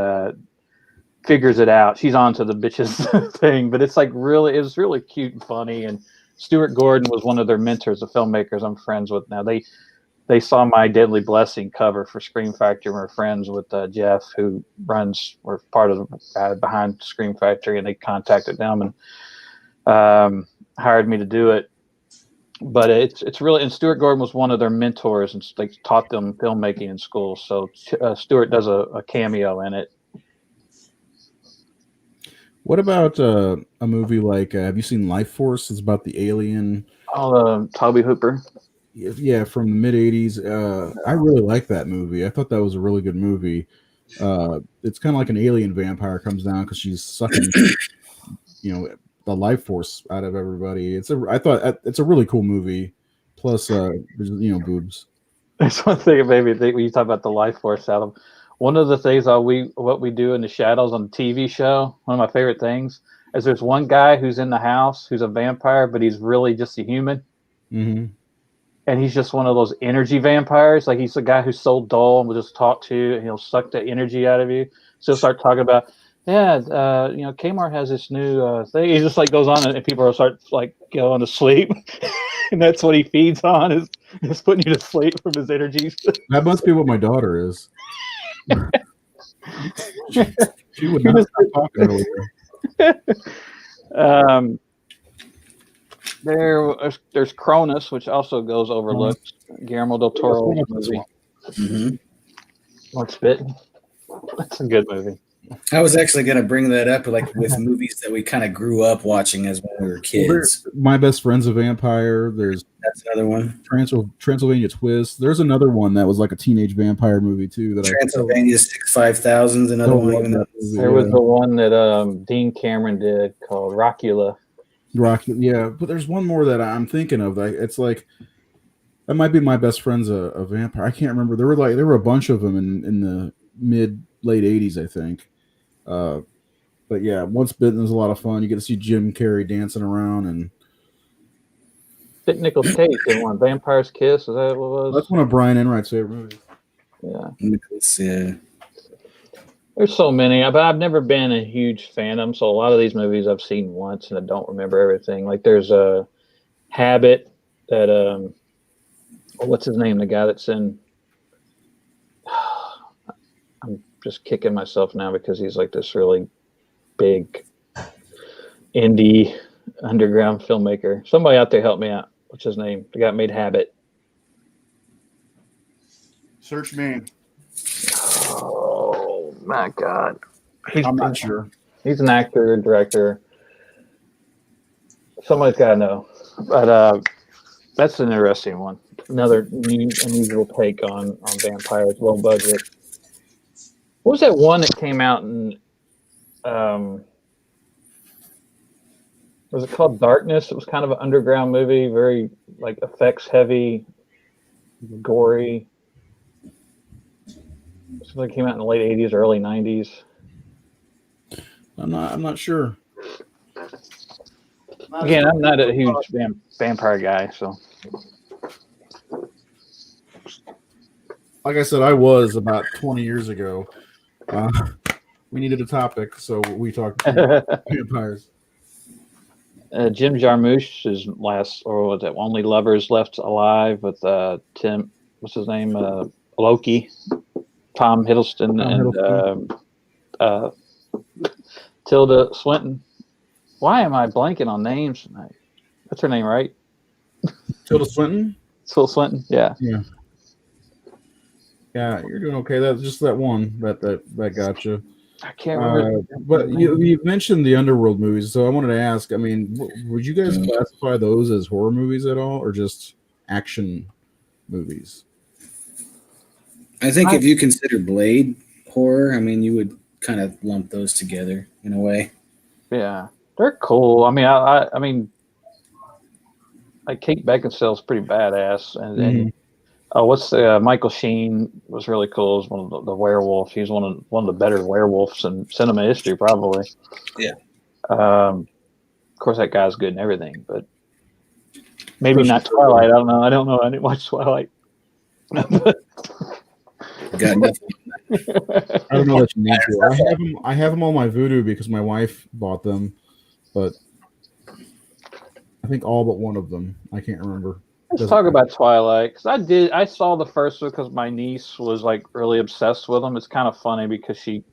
Speaker 2: figures it out. She's onto the bitches thing, but it's like really, it was really cute and funny. And Stuart Gordon was one of their mentors, the filmmakers I'm friends with now. They saw my Deadly Blessing cover for Scream Factory. And we're friends with Jeff, who runs or part of the behind Scream Factory, and they contacted them and hired me to do it. But it's really, and Stuart Gordon was one of their mentors, and they taught them filmmaking in school. So Stuart does a cameo in it.
Speaker 3: What about a movie like, have you seen Life Force? It's about the alien.
Speaker 2: Oh, Toby Hooper.
Speaker 3: Yeah, from the mid 80s. I really like that movie. I thought that was a really good movie. It's kind of like an alien vampire comes down because she's sucking, the life force out of everybody. I thought it's a really cool movie. Plus, there's boobs.
Speaker 2: That's one thing when you talk about the life force out of. One of the things what we do in the shadows on the TV show, one of my favorite things, is there's one guy who's in the house who's a vampire, but he's really just a human.
Speaker 3: Mm-hmm.
Speaker 2: And he's just one of those energy vampires. Like, he's a guy who's so dull and will just talk to you and he'll suck the energy out of you. So he'll start talking about, Kmart has this new thing. He just like goes on and people will start like going to sleep. And that's what he feeds on is putting you to sleep from his energies.
Speaker 3: That must be what my daughter is. she would not stop talking earlier.
Speaker 2: There's Cronus, which also goes overlooked. Guillermo del Toro movie.
Speaker 4: Mm-hmm.
Speaker 2: What's Bitten? That's a good movie.
Speaker 4: I was actually going to bring that up, like with movies that we kind of grew up watching as when we were kids.
Speaker 3: My Best Friend's a Vampire.
Speaker 4: That's another one.
Speaker 3: Transylvania Twist. There's another one that was like a teenage vampire movie too.
Speaker 4: Transylvania 5000 is another one.
Speaker 2: There was the one that Dean Cameron did called Rockula.
Speaker 3: Yeah, but there's one more that I'm thinking of. It's like that might be My Best Friend's a vampire. I can't remember. There were a bunch of them in the late 80s, I think. But yeah, Once Bitten is a lot of fun. You get to see Jim Carrey dancing around and.
Speaker 2: Nicolas Cage did one. Vampire's Kiss. Is that what it was?
Speaker 3: That's one of Brian Enright's favorite movies.
Speaker 2: Yeah.
Speaker 4: Nicholas, yeah.
Speaker 2: There's so many, but I've never been a huge fan of them. So a lot of these movies I've seen once and I don't remember everything. Like there's a Habit that what's his name? The guy that's in. I'm just kicking myself now because he's like this really big indie underground filmmaker. Somebody out there help me out. What's his name? The guy that made Habit.
Speaker 3: Search me.
Speaker 2: Oh my God.
Speaker 3: I'm not sure.
Speaker 2: He's an actor, director. Somebody's got to know. But that's an interesting one. Another unusual take on vampires, low budget. What was that one that came out in was it called Darkness? It was kind of an underground movie, very like effects heavy, gory. Something came out in the late 80s, early 90s.
Speaker 3: I'm not sure.
Speaker 2: Again, I'm not a huge vampire guy, so.
Speaker 3: Like I said, I was about 20 years ago. We needed a topic, so we talked vampires.
Speaker 2: Jim Jarmusch's last, or was it Only Lovers Left Alive with Tim, what's his name? Loki, Tom Hiddleston, and Tilda Swinton. Why am I blanking on names tonight? That's her name, right?
Speaker 3: Tilda Swinton?
Speaker 2: Tilda Swinton, yeah.
Speaker 3: Yeah. Yeah, you're doing okay. That's just that one that got you.
Speaker 2: I can't remember.
Speaker 3: But you mentioned the Underworld movies, so I wanted to ask. I mean, would you guys classify those as horror movies at all, or just action movies?
Speaker 4: I think if you consider Blade horror, I mean, you would kind of lump those together in a way.
Speaker 2: Yeah, they're cool. I mean, I mean, like Kate Beckinsale's pretty badass, and what's the Michael Sheen was really cool. Is one of the werewolves. He's one of the better werewolves in cinema history, probably.
Speaker 1: Yeah.
Speaker 2: Of course, that guy's good and everything, but maybe not Twilight. I don't know. I didn't watch Twilight.
Speaker 4: Got nothing.
Speaker 3: I don't know that you need to. I have them on my Vudu because my wife bought them, but I think all but one of them. I can't remember.
Speaker 2: Let's talk about Twilight, because I saw the first one because my niece was like really obsessed with them. It's kind of funny because we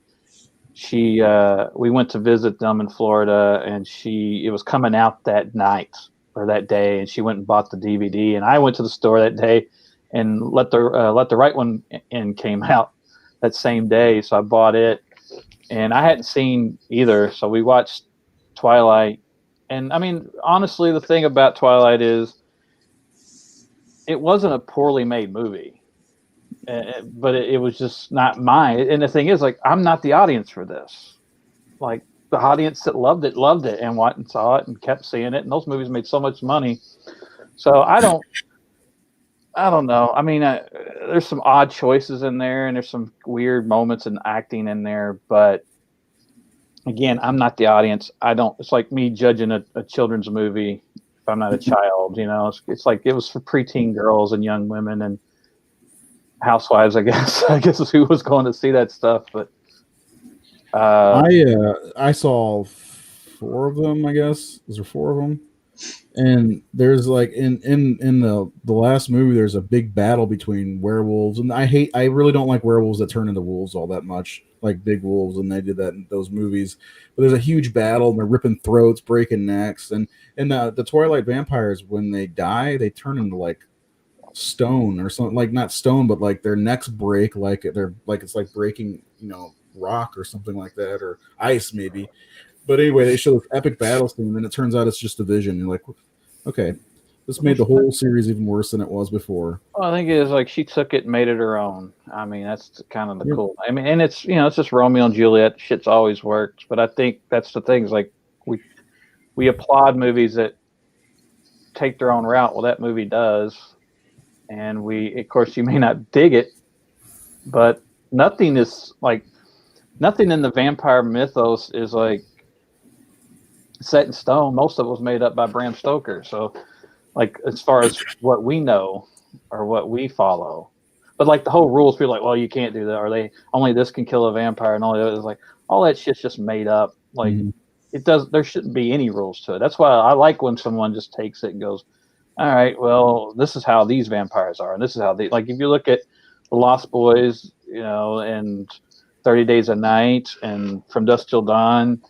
Speaker 2: went to visit them in Florida, and it was coming out that night or that day, and she went and bought the DVD, and I went to the store that day and let the right one in came out that same day, so I bought it, and I hadn't seen either, so we watched Twilight, and I mean, honestly, the thing about Twilight is it wasn't a poorly made movie, but it was just not mine. And the thing is, like, I'm not the audience for this. Like, the audience that loved it and went and saw it and kept seeing it. And those movies made so much money. So I don't know. I mean, there's some odd choices in there, and there's some weird moments in acting in there. But again, I'm not the audience. It's like me judging a children's movie. I'm not a child, it's like it was for preteen girls and young women and housewives, I guess is who was going to see that stuff. But
Speaker 3: I saw 4 of them, I guess. Is there 4 of them? And there's like in the last movie, there's a big battle between werewolves, and I really don't like werewolves that turn into wolves all that much, like big wolves, and they did that in those movies. But there's a huge battle, and they're ripping throats, breaking necks, and the Twilight vampires, when they die, they turn into like stone or something, like not stone, but like their necks break, like it's like breaking rock or something like that, or ice maybe. But anyway, they show this epic battle scene, and then it turns out it's just a vision. You're like, okay, this made the whole series even worse than it was before.
Speaker 2: Well, I think it was like she took it and made it her own. I mean, that's kind of the cool. I mean, and it's it's just Romeo and Juliet. Shit's always worked. But I think that's the thing. Is like we applaud movies that take their own route. Well, that movie does, and of course, you may not dig it, but nothing in the vampire mythos is like set in stone. Most of it was made up by Bram Stoker. So, like, as far as what we know or what we follow, but like the whole rules, people are like, well, you can't do that, or they only this can kill a vampire, and all that is like all that shit's just made up. Like it does. There shouldn't be any rules to it. That's why I like when someone just takes it and goes, all right, well, this is how these vampires are, and this is how they like. If you look at the Lost Boys, and 30 Days a Night, and From Dusk Till Dawn,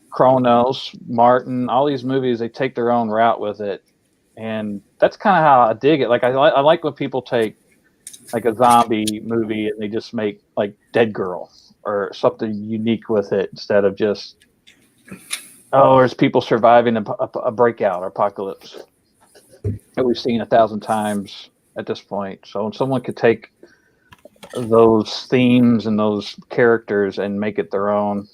Speaker 2: Chronos, Martin, all these movies, they take their own route with it, and that's kind of how I dig it. Like I like when people take like a zombie movie and they just make like Dead Girl or something unique with it instead of just there's people surviving a breakout or apocalypse that we've seen 1,000 times at this point. So when someone could take those themes and those characters and make it their own.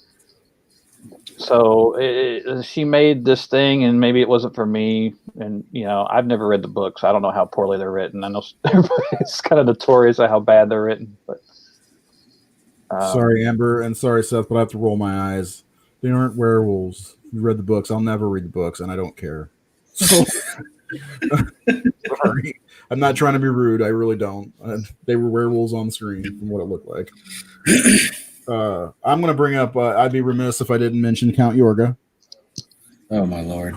Speaker 2: So she made this thing, and maybe it wasn't for me. And I've never read the books. I don't know how poorly they're written. I know it's kind of notorious how bad they're written. But
Speaker 3: sorry, Amber, and sorry, Seth, but I have to roll my eyes. They aren't werewolves. You read the books. I'll never read the books, and I don't care. So, sorry, I'm not trying to be rude. I really don't. They were werewolves on screen from what it looked like. I'm going to bring up, I'd be remiss if I didn't mention Count Yorga.
Speaker 4: Oh, my Lord.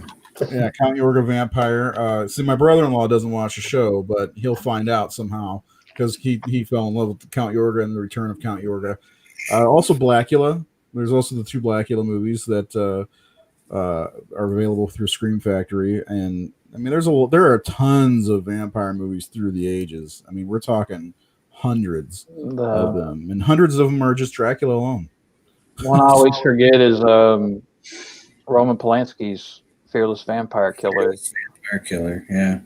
Speaker 3: Yeah, Count Yorga Vampire. See, my brother-in-law doesn't watch the show, but he'll find out somehow because he fell in love with Count Yorga and the Return of Count Yorga. Also, Blackula. There's also the 2 Blackula movies that are available through Scream Factory. And, I mean, there are tons of vampire movies through the ages. I mean, we're talking hundreds of them, and hundreds of them are just Dracula alone.
Speaker 2: One I always forget is Roman Polanski's Fearless Vampire Killer.
Speaker 4: Vampire Killer, yeah.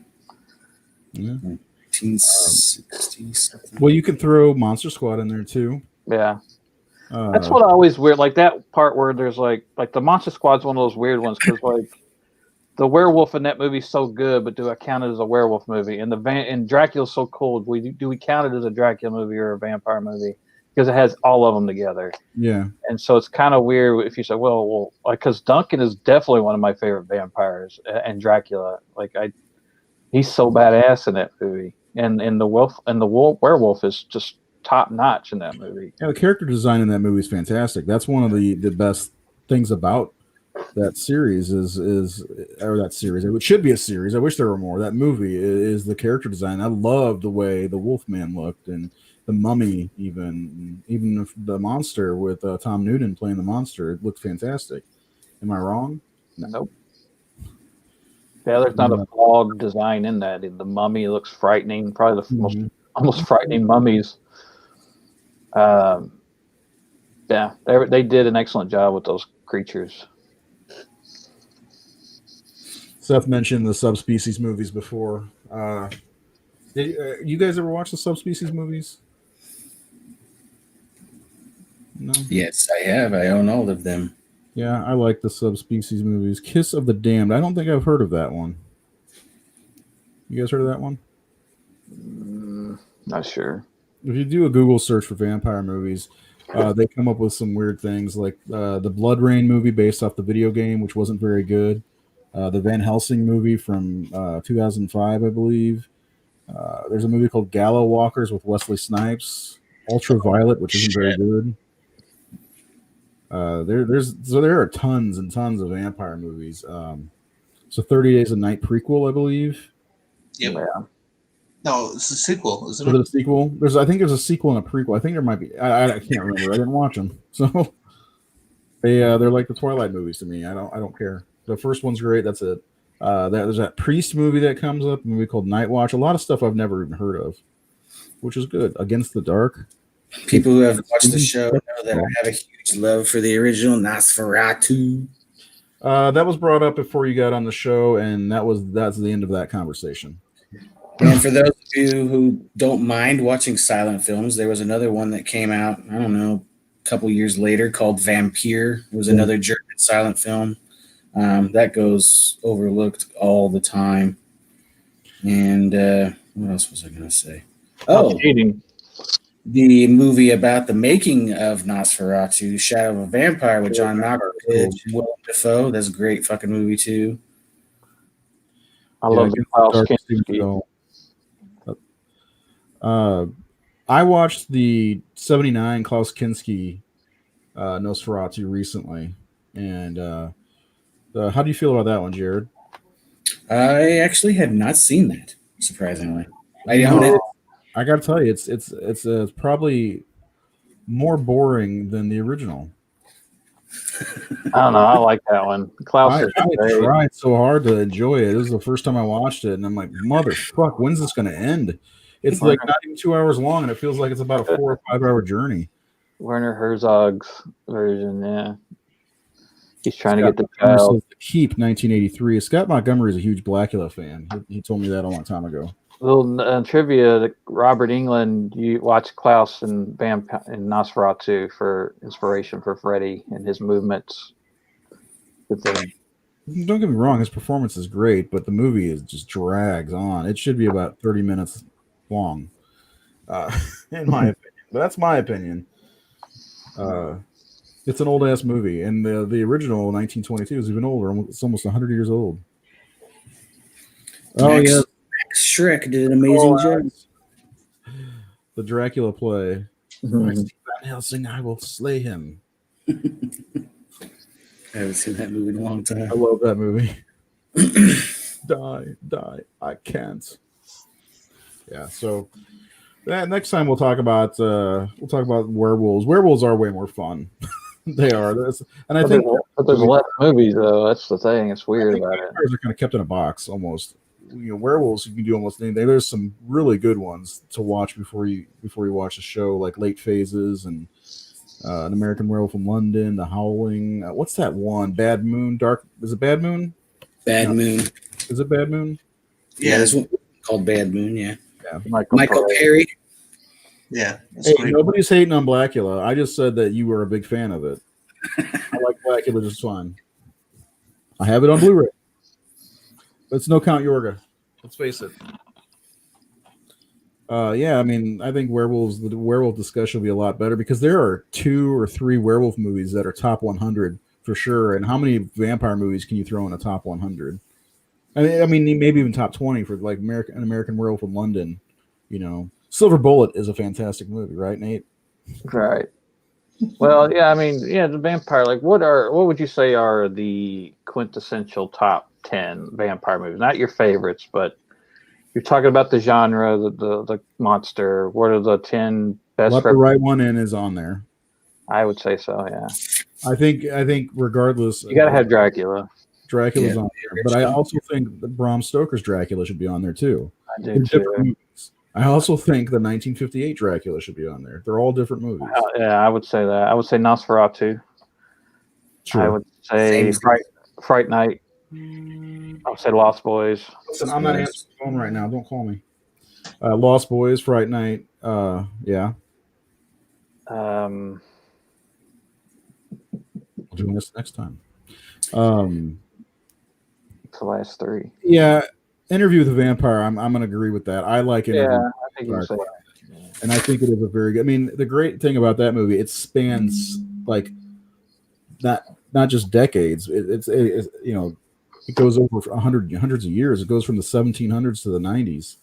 Speaker 4: 1960 something.
Speaker 3: Well, you can throw Monster Squad in there too.
Speaker 2: Yeah. That's what I always weird. Like that part where there's like the Monster Squad's one of those weird ones because like the werewolf in that movie's so good, but do I count it as a werewolf movie? And and Dracula's so cool. Do we count it as a Dracula movie or a vampire movie? Because it has all of them together.
Speaker 3: Yeah. And
Speaker 2: so it's kind of weird if you say, well, like because Duncan is definitely one of my favorite vampires, and Dracula, he's so badass in that movie, and the werewolf is just top notch in that movie.
Speaker 3: Yeah, the character design in that movie is fantastic. That's one of the best things about that series it should be a series. I wish there were more. That movie is the character design. I love the way the Wolfman looked and the Mummy, even the monster with Tom Noonan playing the monster. It looked fantastic. Am I wrong?
Speaker 2: Nope. Yeah, there's not a flawed design in that. The Mummy looks frightening. Probably the almost frightening mummies. Yeah, they did an excellent job with those creatures.
Speaker 3: Seth mentioned the Subspecies movies before. Did you guys ever watch the Subspecies movies? No.
Speaker 4: Yes, I have. I own all of them.
Speaker 3: Yeah, I like the Subspecies movies. Kiss of the Damned. I don't think I've heard of that one. You guys heard of that one?
Speaker 2: Not sure.
Speaker 3: If you do a Google search for vampire movies, they come up with some weird things like the Blood Rain movie based off the video game, which wasn't very good. The Van Helsing movie from 2005, I believe. There's a movie called Gallow Walkers with Wesley Snipes. Ultraviolet, which isn't very good. There are tons and tons of vampire movies. So 30 Days a Night prequel, I believe.
Speaker 1: Yep. Yeah. No, it's a sequel, isn't
Speaker 3: it? Is it a sequel? I think there's a sequel and a prequel. I think there might be. I can't remember. I didn't watch them, so they're like the Twilight movies to me. I don't care. The first one's great. That's it. There's that Priest movie that comes up, a movie called Night Watch. A lot of stuff I've never even heard of, which is good. Against the Dark.
Speaker 4: People who have watched the show know that I have a huge love for the original Nosferatu.
Speaker 3: That was brought up before you got on the show, and that's the end of that conversation.
Speaker 4: And for those of you who don't mind watching silent films, there was another one that came out, I don't know, a couple years later called Vampire. It was another German silent film. That goes overlooked all the time. And what else was I going to say? Oh, the movie about the making of Nosferatu, Shadow of a Vampire with John Malkovich and Willem Dafoe. That's a great fucking movie, too.
Speaker 2: I love the Klaus Kinski.
Speaker 3: I watched the 79 Klaus Kinski Nosferatu recently. And how do you feel about that one, Jared?
Speaker 4: I actually had not seen that, surprisingly. I
Speaker 3: got to tell you, it's probably more boring than the original.
Speaker 2: I don't know. I like that one. Klaus
Speaker 3: I tried so hard to enjoy it. This is the first time I watched it, and I'm like, motherfuck, when's this going to end? It's like not even 2 hours long, and it feels like it's about a 4 or 5 hour journey.
Speaker 2: Werner Herzog's version, yeah. He's trying to get the child.
Speaker 3: Keep 1983. Scott Montgomery is a huge Blackula fan. He told me that a long time ago.
Speaker 2: Little trivia: Robert Englund, you watch Klaus and Nosferatu for inspiration for Freddy and his movements.
Speaker 3: Don't get me wrong; his performance is great, but the movie just drags on. It should be about 30 minutes long, in my opinion. But that's my opinion. It's an old ass movie, and the original 1922 is even older. It's almost 100 years old.
Speaker 4: Oh yeah. Shrek did an amazing job.
Speaker 3: The Dracula play. Van Helsing, I will slay him.
Speaker 4: I haven't seen that movie in a long time.
Speaker 3: I love that movie. Die, I can't. Yeah, so next time we'll talk about werewolves. Werewolves are way more fun. They are. And I think
Speaker 2: there's less movies though. That's the thing. It's weird about it.
Speaker 3: They're kind of kept in a box almost. Werewolves, you can do almost anything. There's some really good ones to watch before you watch a show, like Late Phases and An American Werewolf in London, The Howling. What's that one? Bad Moon, Dark. Is it Bad Moon?
Speaker 4: Bad Moon.
Speaker 3: Is it Bad Moon?
Speaker 4: Yeah, there's one called Bad Moon. Yeah.
Speaker 3: Yeah.
Speaker 4: Michael Perry.
Speaker 1: Yeah.
Speaker 3: Hey, nobody's hating on Blackula. I just said that you were a big fan of it. I like Blackula just fine. I have it on Blu-ray. But it's no Count Yorga. Let's face it. Yeah, I mean, I think the werewolf discussion will be a lot better because there are 2 or 3 werewolf movies that are top 100 for sure. And how many vampire movies can you throw in a top 100? I mean, maybe even top 20 for like American Werewolf in London. You know, Silver Bullet is a fantastic movie, right, Nate?
Speaker 2: Right. Well, yeah, I mean, yeah, the vampire. Like, what would you say are the quintessential top 10 vampire movies? Not your favorites, but you're talking about the genre, the monster. What are the 10 best?
Speaker 3: Let the Right One In is on there.
Speaker 2: I would say so. Yeah.
Speaker 3: I think regardless,
Speaker 2: You got to have Dracula.
Speaker 3: Dracula's on there, but I also think that Bram Stoker's Dracula should be on there too.
Speaker 2: I do too.
Speaker 3: I also think the 1958 Dracula should be on there. They're all different movies.
Speaker 2: Yeah, I would say that. I would say Nosferatu.
Speaker 3: Sure.
Speaker 2: I would say Fright Night. I would say Lost Boys.
Speaker 3: Listen, I'm not answering the phone right now. Don't call me. Lost Boys, Fright Night. Yeah.
Speaker 2: Um,
Speaker 3: We'll do this next time.
Speaker 2: the last 3.
Speaker 3: Yeah, Interview with a Vampire. I'm going to agree with that. I like it.
Speaker 2: Yeah, I think you say that.
Speaker 3: And I think it is a very good. I mean, the great thing about that movie, it spans like not just decades. It's you know, it goes over hundreds of years. It goes from the 1700s to the 90s.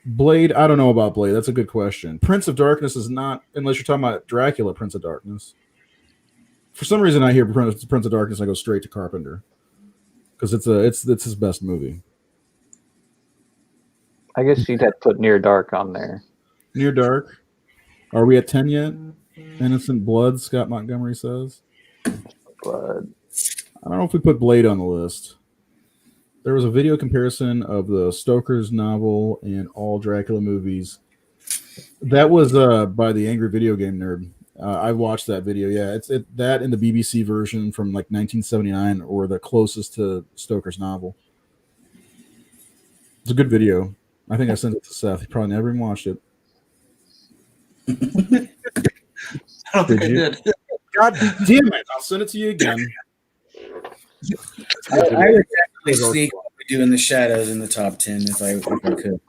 Speaker 3: Blade, I don't know about Blade. That's a good question. Prince of Darkness is not, unless you're talking about Dracula, Prince of Darkness. For some reason, I hear Prince of Darkness, I go straight to Carpenter because it's his best movie.
Speaker 2: I guess you'd have to put Near Dark on there.
Speaker 3: Near Dark. Are we at 10 yet? Innocent Blood, Scott Montgomery says.
Speaker 2: Blood.
Speaker 3: I don't know if we put Blade on the list. There was a video comparison of the Stoker's novel and all Dracula movies. That was by the Angry Video Game Nerd. I watched that video. Yeah, that and the BBC version from like 1979 or the closest to Stoker's novel. It's a good video. I think I sent it to Seth. He probably never even watched it.
Speaker 1: I don't think I did.
Speaker 3: God damn it! I'll send it to you again.
Speaker 4: I would definitely sneak what we do in the shadows in the top 10 if I could.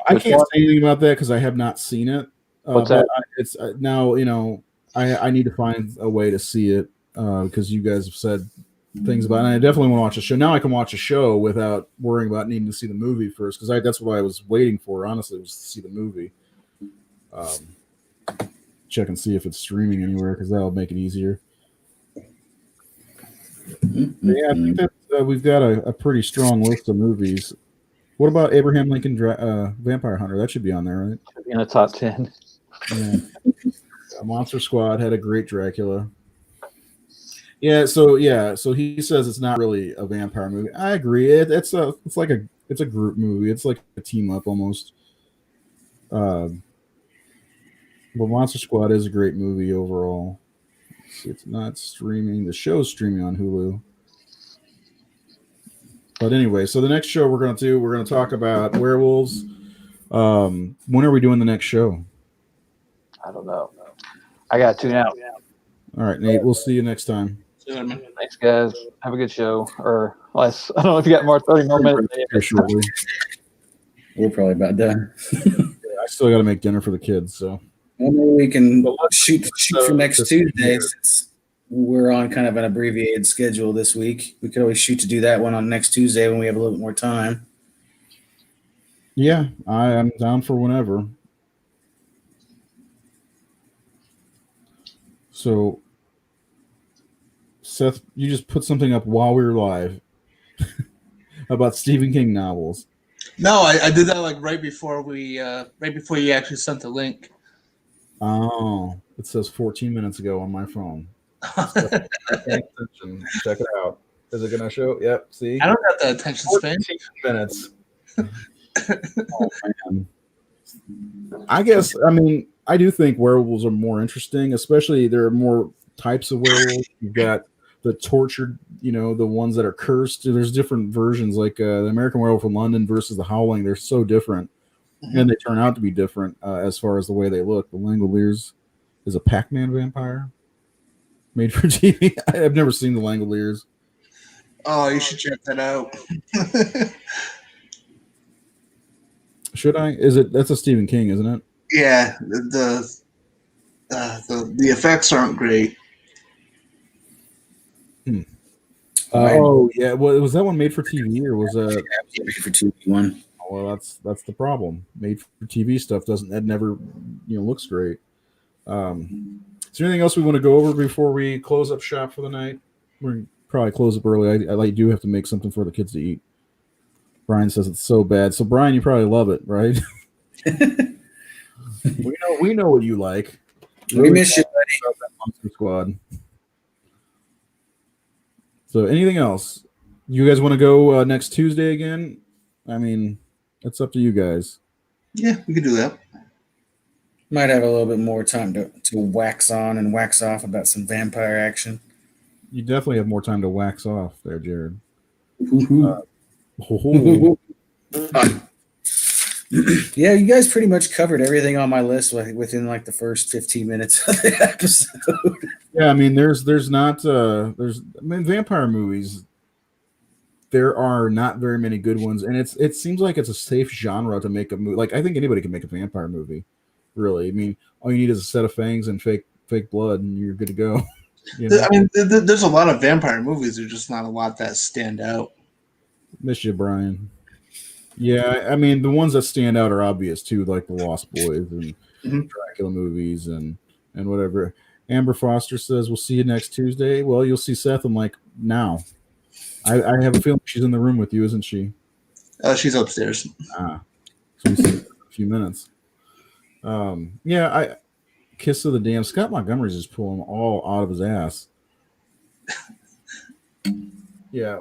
Speaker 3: I can't say anything about that because I have not seen it.
Speaker 2: What's that?
Speaker 3: It's now, you know, I need to find a way to see it because you guys have said things about it. And I definitely want to watch a show. Now I can watch a show without worrying about needing to see the movie first because that's what I was waiting for, honestly, was to see the movie. Check and see if it's streaming anywhere because that'll make it easier. But yeah, I think that we've got a pretty strong list of movies. What about Abraham Lincoln Vampire Hunter? That should be on there, right?
Speaker 2: Should be in the top 10.
Speaker 3: Yeah. Monster Squad had a great Dracula. So he says it's not really a vampire movie. I agree. It's a group movie. It's like a team up almost. But Monster Squad is a great movie overall. It's not streaming. The show's streaming on Hulu. But anyway, so the next show we're going to talk about werewolves. When are we doing the next show?
Speaker 2: I don't know. I got to tune out.
Speaker 3: All right, Nate. We'll see you next time.
Speaker 2: Thanks, guys. Have a good show. Or less. I don't know if you got more 30 more minutes.
Speaker 3: Shortly.
Speaker 4: We're probably about done.
Speaker 3: I still got to make dinner for the kids, so.
Speaker 4: Well, maybe we can shoot for next Tuesday since we're on kind of an abbreviated schedule this week. We could always shoot to do that one on next Tuesday when we have a little bit more time.
Speaker 3: Yeah, I am down for whenever. So, Seth, you just put something up while we were live about Stephen King novels.
Speaker 1: No, I did that like right before you actually sent the link.
Speaker 3: Oh, it says 14 minutes ago on my phone. Check it out. Is it going to show? Yep. See,
Speaker 1: I don't have the attention span.
Speaker 3: 14 minutes. Oh, man. I guess. I mean, I do think werewolves are more interesting. Especially there are more types of werewolves. You've got the tortured, the ones that are cursed. There's different versions, like the American Werewolf in London versus the Howling. They're so different, and they turn out to be different as far as the way they look. The Langoliers is a Pac-Man vampire made for TV. I've never seen the Langoliers.
Speaker 1: Oh, you should check that out.
Speaker 3: Should I? That's a Stephen King, isn't it?
Speaker 1: Yeah, the effects aren't great.
Speaker 3: Oh yeah, well, was that one made for TV or was
Speaker 4: made for TV one?
Speaker 3: Well, that's the problem. Made for TV stuff that never looks great. Is there anything else we want to go over before we close up shop for the night? We're probably close up early. I do have to make something for the kids to eat. Brian says it's so bad. So Brian, you probably love it, right? we know what you like.
Speaker 4: We miss you, buddy.
Speaker 3: Monster Squad. So anything else? You guys want to go next Tuesday again? I mean, it's up to you guys.
Speaker 1: Yeah, we could do that.
Speaker 4: Might have a little bit more time to wax on and wax off about some vampire action.
Speaker 3: You definitely have more time to wax off there, Jared.
Speaker 4: Yeah, you guys pretty much covered everything on my list within like the first 15 minutes of the episode. Yeah,
Speaker 3: I mean, there's vampire movies. There are not very many good ones, and it seems like it's a safe genre to make a movie. Like, I think anybody can make a vampire movie, really. I mean, all you need is a set of fangs and fake blood, and you're good to go.
Speaker 1: I mean, there's a lot of vampire movies. There's just not a lot that stand out.
Speaker 3: Miss you, Brian. Yeah, I mean, the ones that stand out are obvious too, like the Lost Boys and Dracula movies and whatever. Amber Foster says, "We'll see you next Tuesday." Well, you'll see Seth in like now. I have a feeling she's in the room with you, isn't she?
Speaker 1: She's upstairs.
Speaker 3: So we see her in a few minutes. Yeah, Kiss of the Damned. Scott Montgomery's just pulling all out of his ass. Yeah.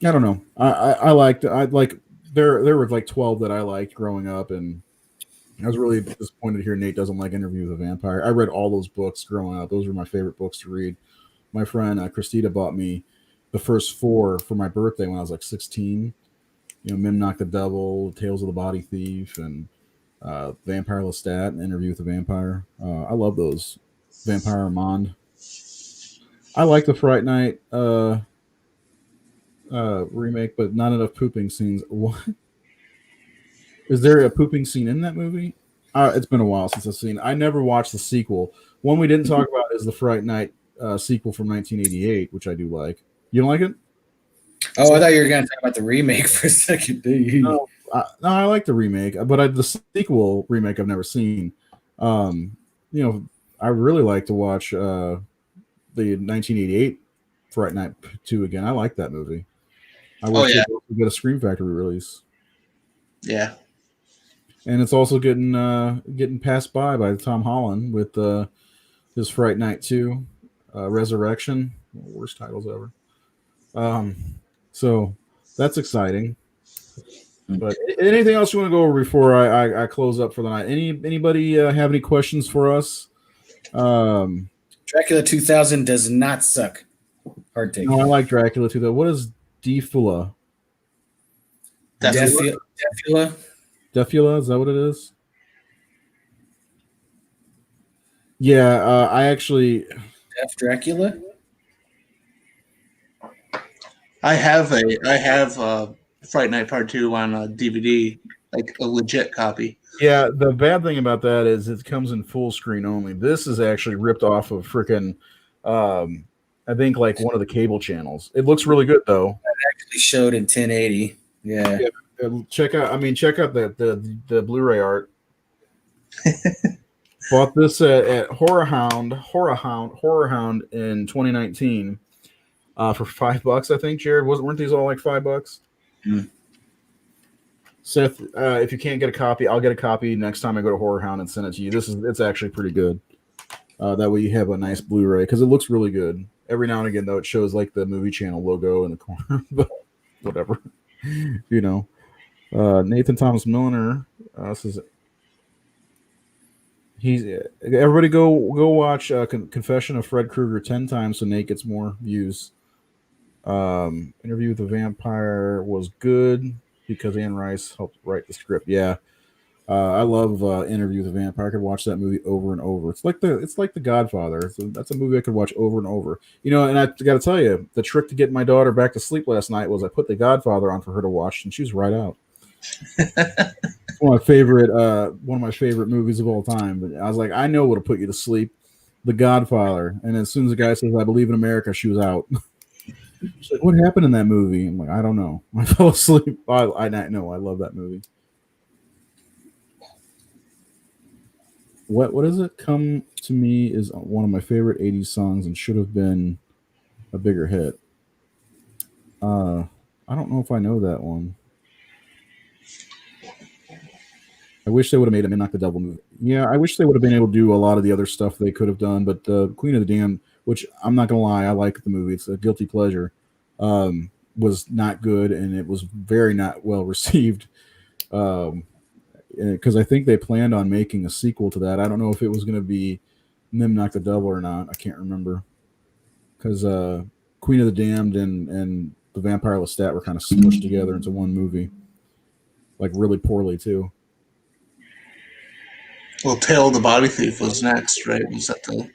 Speaker 3: I don't know. I liked. There were like 12 that I liked growing up, and I was really disappointed to hear Nate doesn't like Interview with a Vampire. I read all those books growing up. Those were my favorite books to read. My friend Christina bought me the first 4 for my birthday when I was like 16. Mimnock the Devil, Tales of the Body Thief, and Vampire Lestat, and Interview with a Vampire. I love those. Vampire Armand. I like the Fright Night remake, but not enough pooping scenes. What? Is there a pooping scene in that movie? It's been a while since I've seen it. I never watched the sequel. One we didn't talk about is the Fright Night sequel from 1988, which I do like. You don't like it?
Speaker 4: Oh, I thought you were going to talk about the remake for a second.
Speaker 3: No, I like the remake, but the sequel remake I've never seen. I really like to watch the 1988 Fright Night 2 again. I like that movie. I wish they get a Scream Factory release.
Speaker 1: Yeah,
Speaker 3: and it's also getting passed by Tom Holland with his Fright Night 2, Resurrection. Worst titles ever. So that's exciting. But anything else you want to go over before I close up for the night? Anybody have any questions for us?
Speaker 4: Dracula 2000 does not suck. Hard take.
Speaker 3: No, I like Dracula 2000. What is Defula?
Speaker 4: Defula?
Speaker 3: Defula, is that what it is? Yeah, I actually...
Speaker 4: Dracula?
Speaker 1: I have Fright Night Part 2 on a DVD, like a legit copy.
Speaker 3: Yeah, the bad thing about that is it comes in full screen only. This is actually ripped off of freaking, I think, like one of the cable channels. It looks really good, though.
Speaker 4: It actually showed in 1080. Yeah.
Speaker 3: Check out the Blu-ray art. Bought this at Horror Hound in 2019 for $5, I think. Jared, weren't these all like $5?
Speaker 4: Mm.
Speaker 3: Seth, if you can't get a copy, I'll get a copy next time I go to Horror Hound and send it to you. It's actually pretty good. That way you have a nice Blu-ray because it looks really good. Every now and again, though, it shows like the movie channel logo in the corner, but whatever. Nathan Thomas Milner says, He's everybody go watch Confession of Fred Krueger 10 times so Nate gets more views. Interview with the Vampire was good because Anne Rice helped write the script. Yeah. I love Interview with the Vampire. I could watch that movie over and over. It's like the Godfather. That's a movie I could watch over and over. You know, and I got to tell you, the trick to get my daughter back to sleep last night was I put the Godfather on for her to watch, and she was right out. One of my favorite movies of all time. But I was like, I know what'll put you to sleep, The Godfather. And as soon as the guy says, "I believe in America," she was out. She's like, "What happened in that movie?" I'm like, "I don't know. I fell asleep." I know. I love that movie. What is it? Come to Me is one of my favorite 80s songs and should have been a bigger hit. I don't know if I know that one. I wish they would have made a Knock the Devil movie. Yeah, I wish they would have been able to do a lot of the other stuff they could have done, but Queen of the Damned, which I'm not going to lie, I like the movie. It's a guilty pleasure, was not good, and it was very not well received. Because I think they planned on making a sequel to that. I don't know if it was going to be Nim Knock the Devil or not. I can't remember. Because Queen of the Damned and The Vampire Lestat were kind of smushed together into one movie. Like really poorly, too.
Speaker 1: Well, Tale of the Body Thief was next, right? Was that the...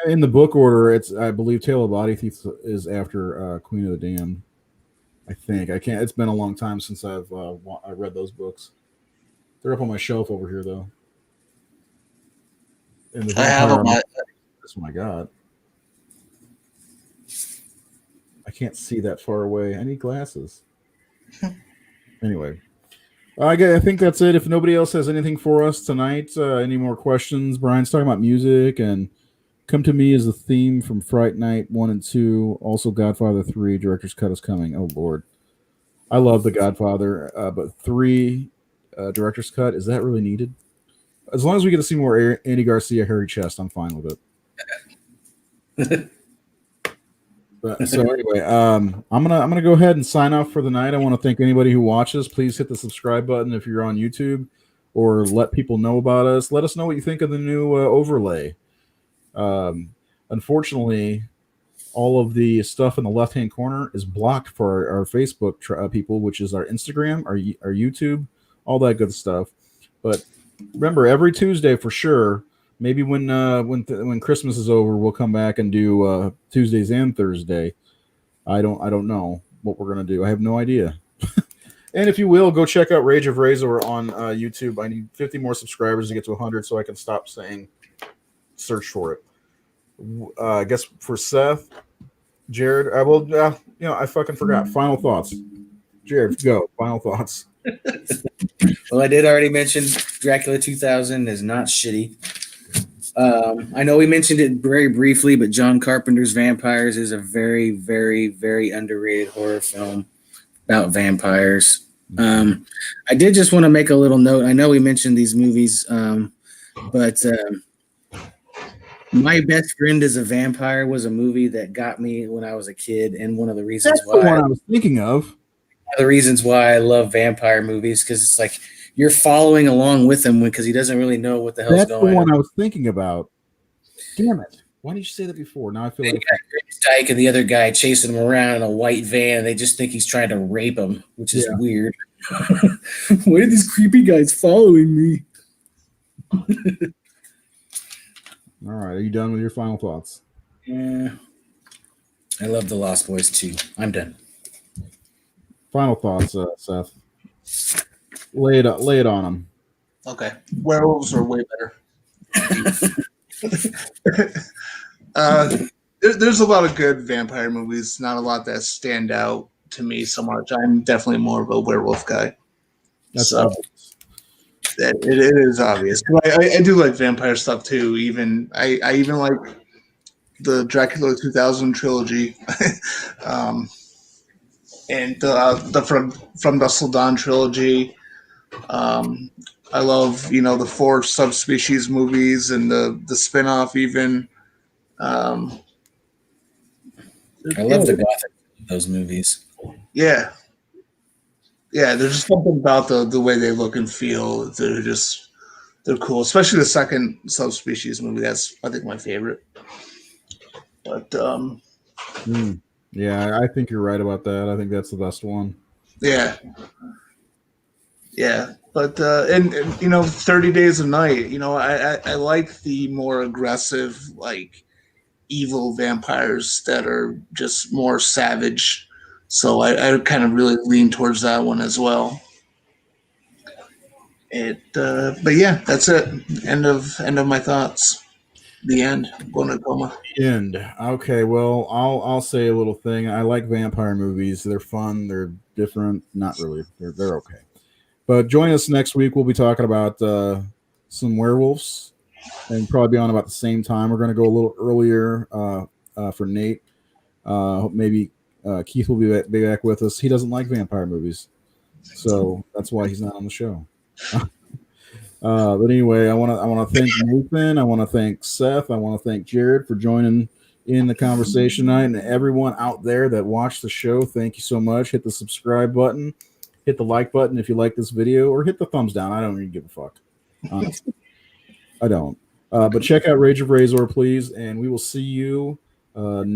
Speaker 3: In the book order, I believe Tale of the Body Thief is after Queen of the Damned. I think. I can't. It's been a long time since I read those books. They're up on my shelf over here, though. And
Speaker 1: I have them.
Speaker 3: That's what I got. I can't see that far away. I need glasses. Anyway, I think that's it. If nobody else has anything for us tonight, any more questions? Brian's talking about music, and Come to Me is the theme from Fright Night 1 and 2. Also, Godfather 3 Director's Cut is coming. Oh, Lord. I love The Godfather, but 3 Director's Cut, is that really needed? As long as we get to see more Andy Garcia hairy chest, I'm fine with it. So anyway, I'm gonna go ahead and sign off for the night. I want to thank anybody who watches. Please hit the subscribe button if you're on YouTube, or let people know about us. Let us know what you think of the new overlay. Unfortunately, all of the stuff in the left-hand corner is blocked for our Facebook people, which is our Instagram, our YouTube, all that good stuff. But remember, every Tuesday for sure. Maybe when Christmas is over, we'll come back and do Tuesdays and Thursday. I don't know what we're gonna do. I have no idea. And if you will, go check out Rage of Razor on YouTube. I need 50 more subscribers to get to 100, so I can stop saying search for it. I guess for Seth, Jared, I will. I fucking forgot. Final thoughts, Jared. Go. Final thoughts.
Speaker 4: Well, I did already mention Dracula 2000 is not shitty. I know we mentioned it very briefly, but John Carpenter's Vampires is a very, very, very underrated horror film about vampires. I did just want to make a little note. I know we mentioned these movies, but My Best Friend is a Vampire was a movie that got me when I was a kid, and one of the reasons
Speaker 3: That's the one I was thinking of.
Speaker 4: One of the reasons why I love vampire movies, because it's like you're following along with him because he doesn't really know what the hell's
Speaker 3: That's
Speaker 4: going on.
Speaker 3: That's the one I was thinking about. Damn it. Why did you say that before? Now I feel like
Speaker 4: Grace Dyke and the other guy chasing him around in a white van, and they just think he's trying to rape him, which is weird. Why are these creepy guys following me?
Speaker 3: All right. Are you done with your final thoughts?
Speaker 4: Yeah. I love The Lost Boys too. I'm done.
Speaker 3: Final thoughts, Seth. Lay it on them.
Speaker 1: Okay. Werewolves are way better. There's a lot of good vampire movies, not a lot that stand out to me so much. I'm definitely more of a werewolf guy.
Speaker 3: That's
Speaker 1: so
Speaker 3: obvious.
Speaker 1: It is obvious. I do like vampire stuff too. I even like the Dracula 2000 trilogy, and the From Dusk Till Dawn trilogy. I love the 4 subspecies movies and the spin-off even.
Speaker 4: I love the gothic of those movies.
Speaker 1: Yeah, there's just something about the way they look and feel. They're just they're cool, especially the second subspecies movie. That's I think my favorite. But
Speaker 3: yeah, I think you're right about that. I think that's the best one.
Speaker 1: yeah. But and 30 Days of Night. I like the more aggressive, like evil vampires that are just more savage. So I kind of really lean towards that one as well. But yeah, that's it. End of my thoughts. The end. Going to coma.
Speaker 3: End. Okay, well, I'll say a little thing. I like vampire movies. They're fun. They're different. Not really. They're okay. But join us next week. We'll be talking about some werewolves, and probably be on about the same time. We're going to go a little earlier for Nate. Maybe Keith will be back with us. He doesn't like vampire movies, so that's why he's not on the show. But anyway, I want to thank Nathan. I want to thank Seth. I want to thank Jared for joining in the conversation tonight, and everyone out there that watched the show. Thank you so much. Hit the subscribe button, hit the like button if you like this video, or hit the thumbs down. I don't even give a fuck. Honestly, I don't. But check out Rage of Razor, please, and we will see you next.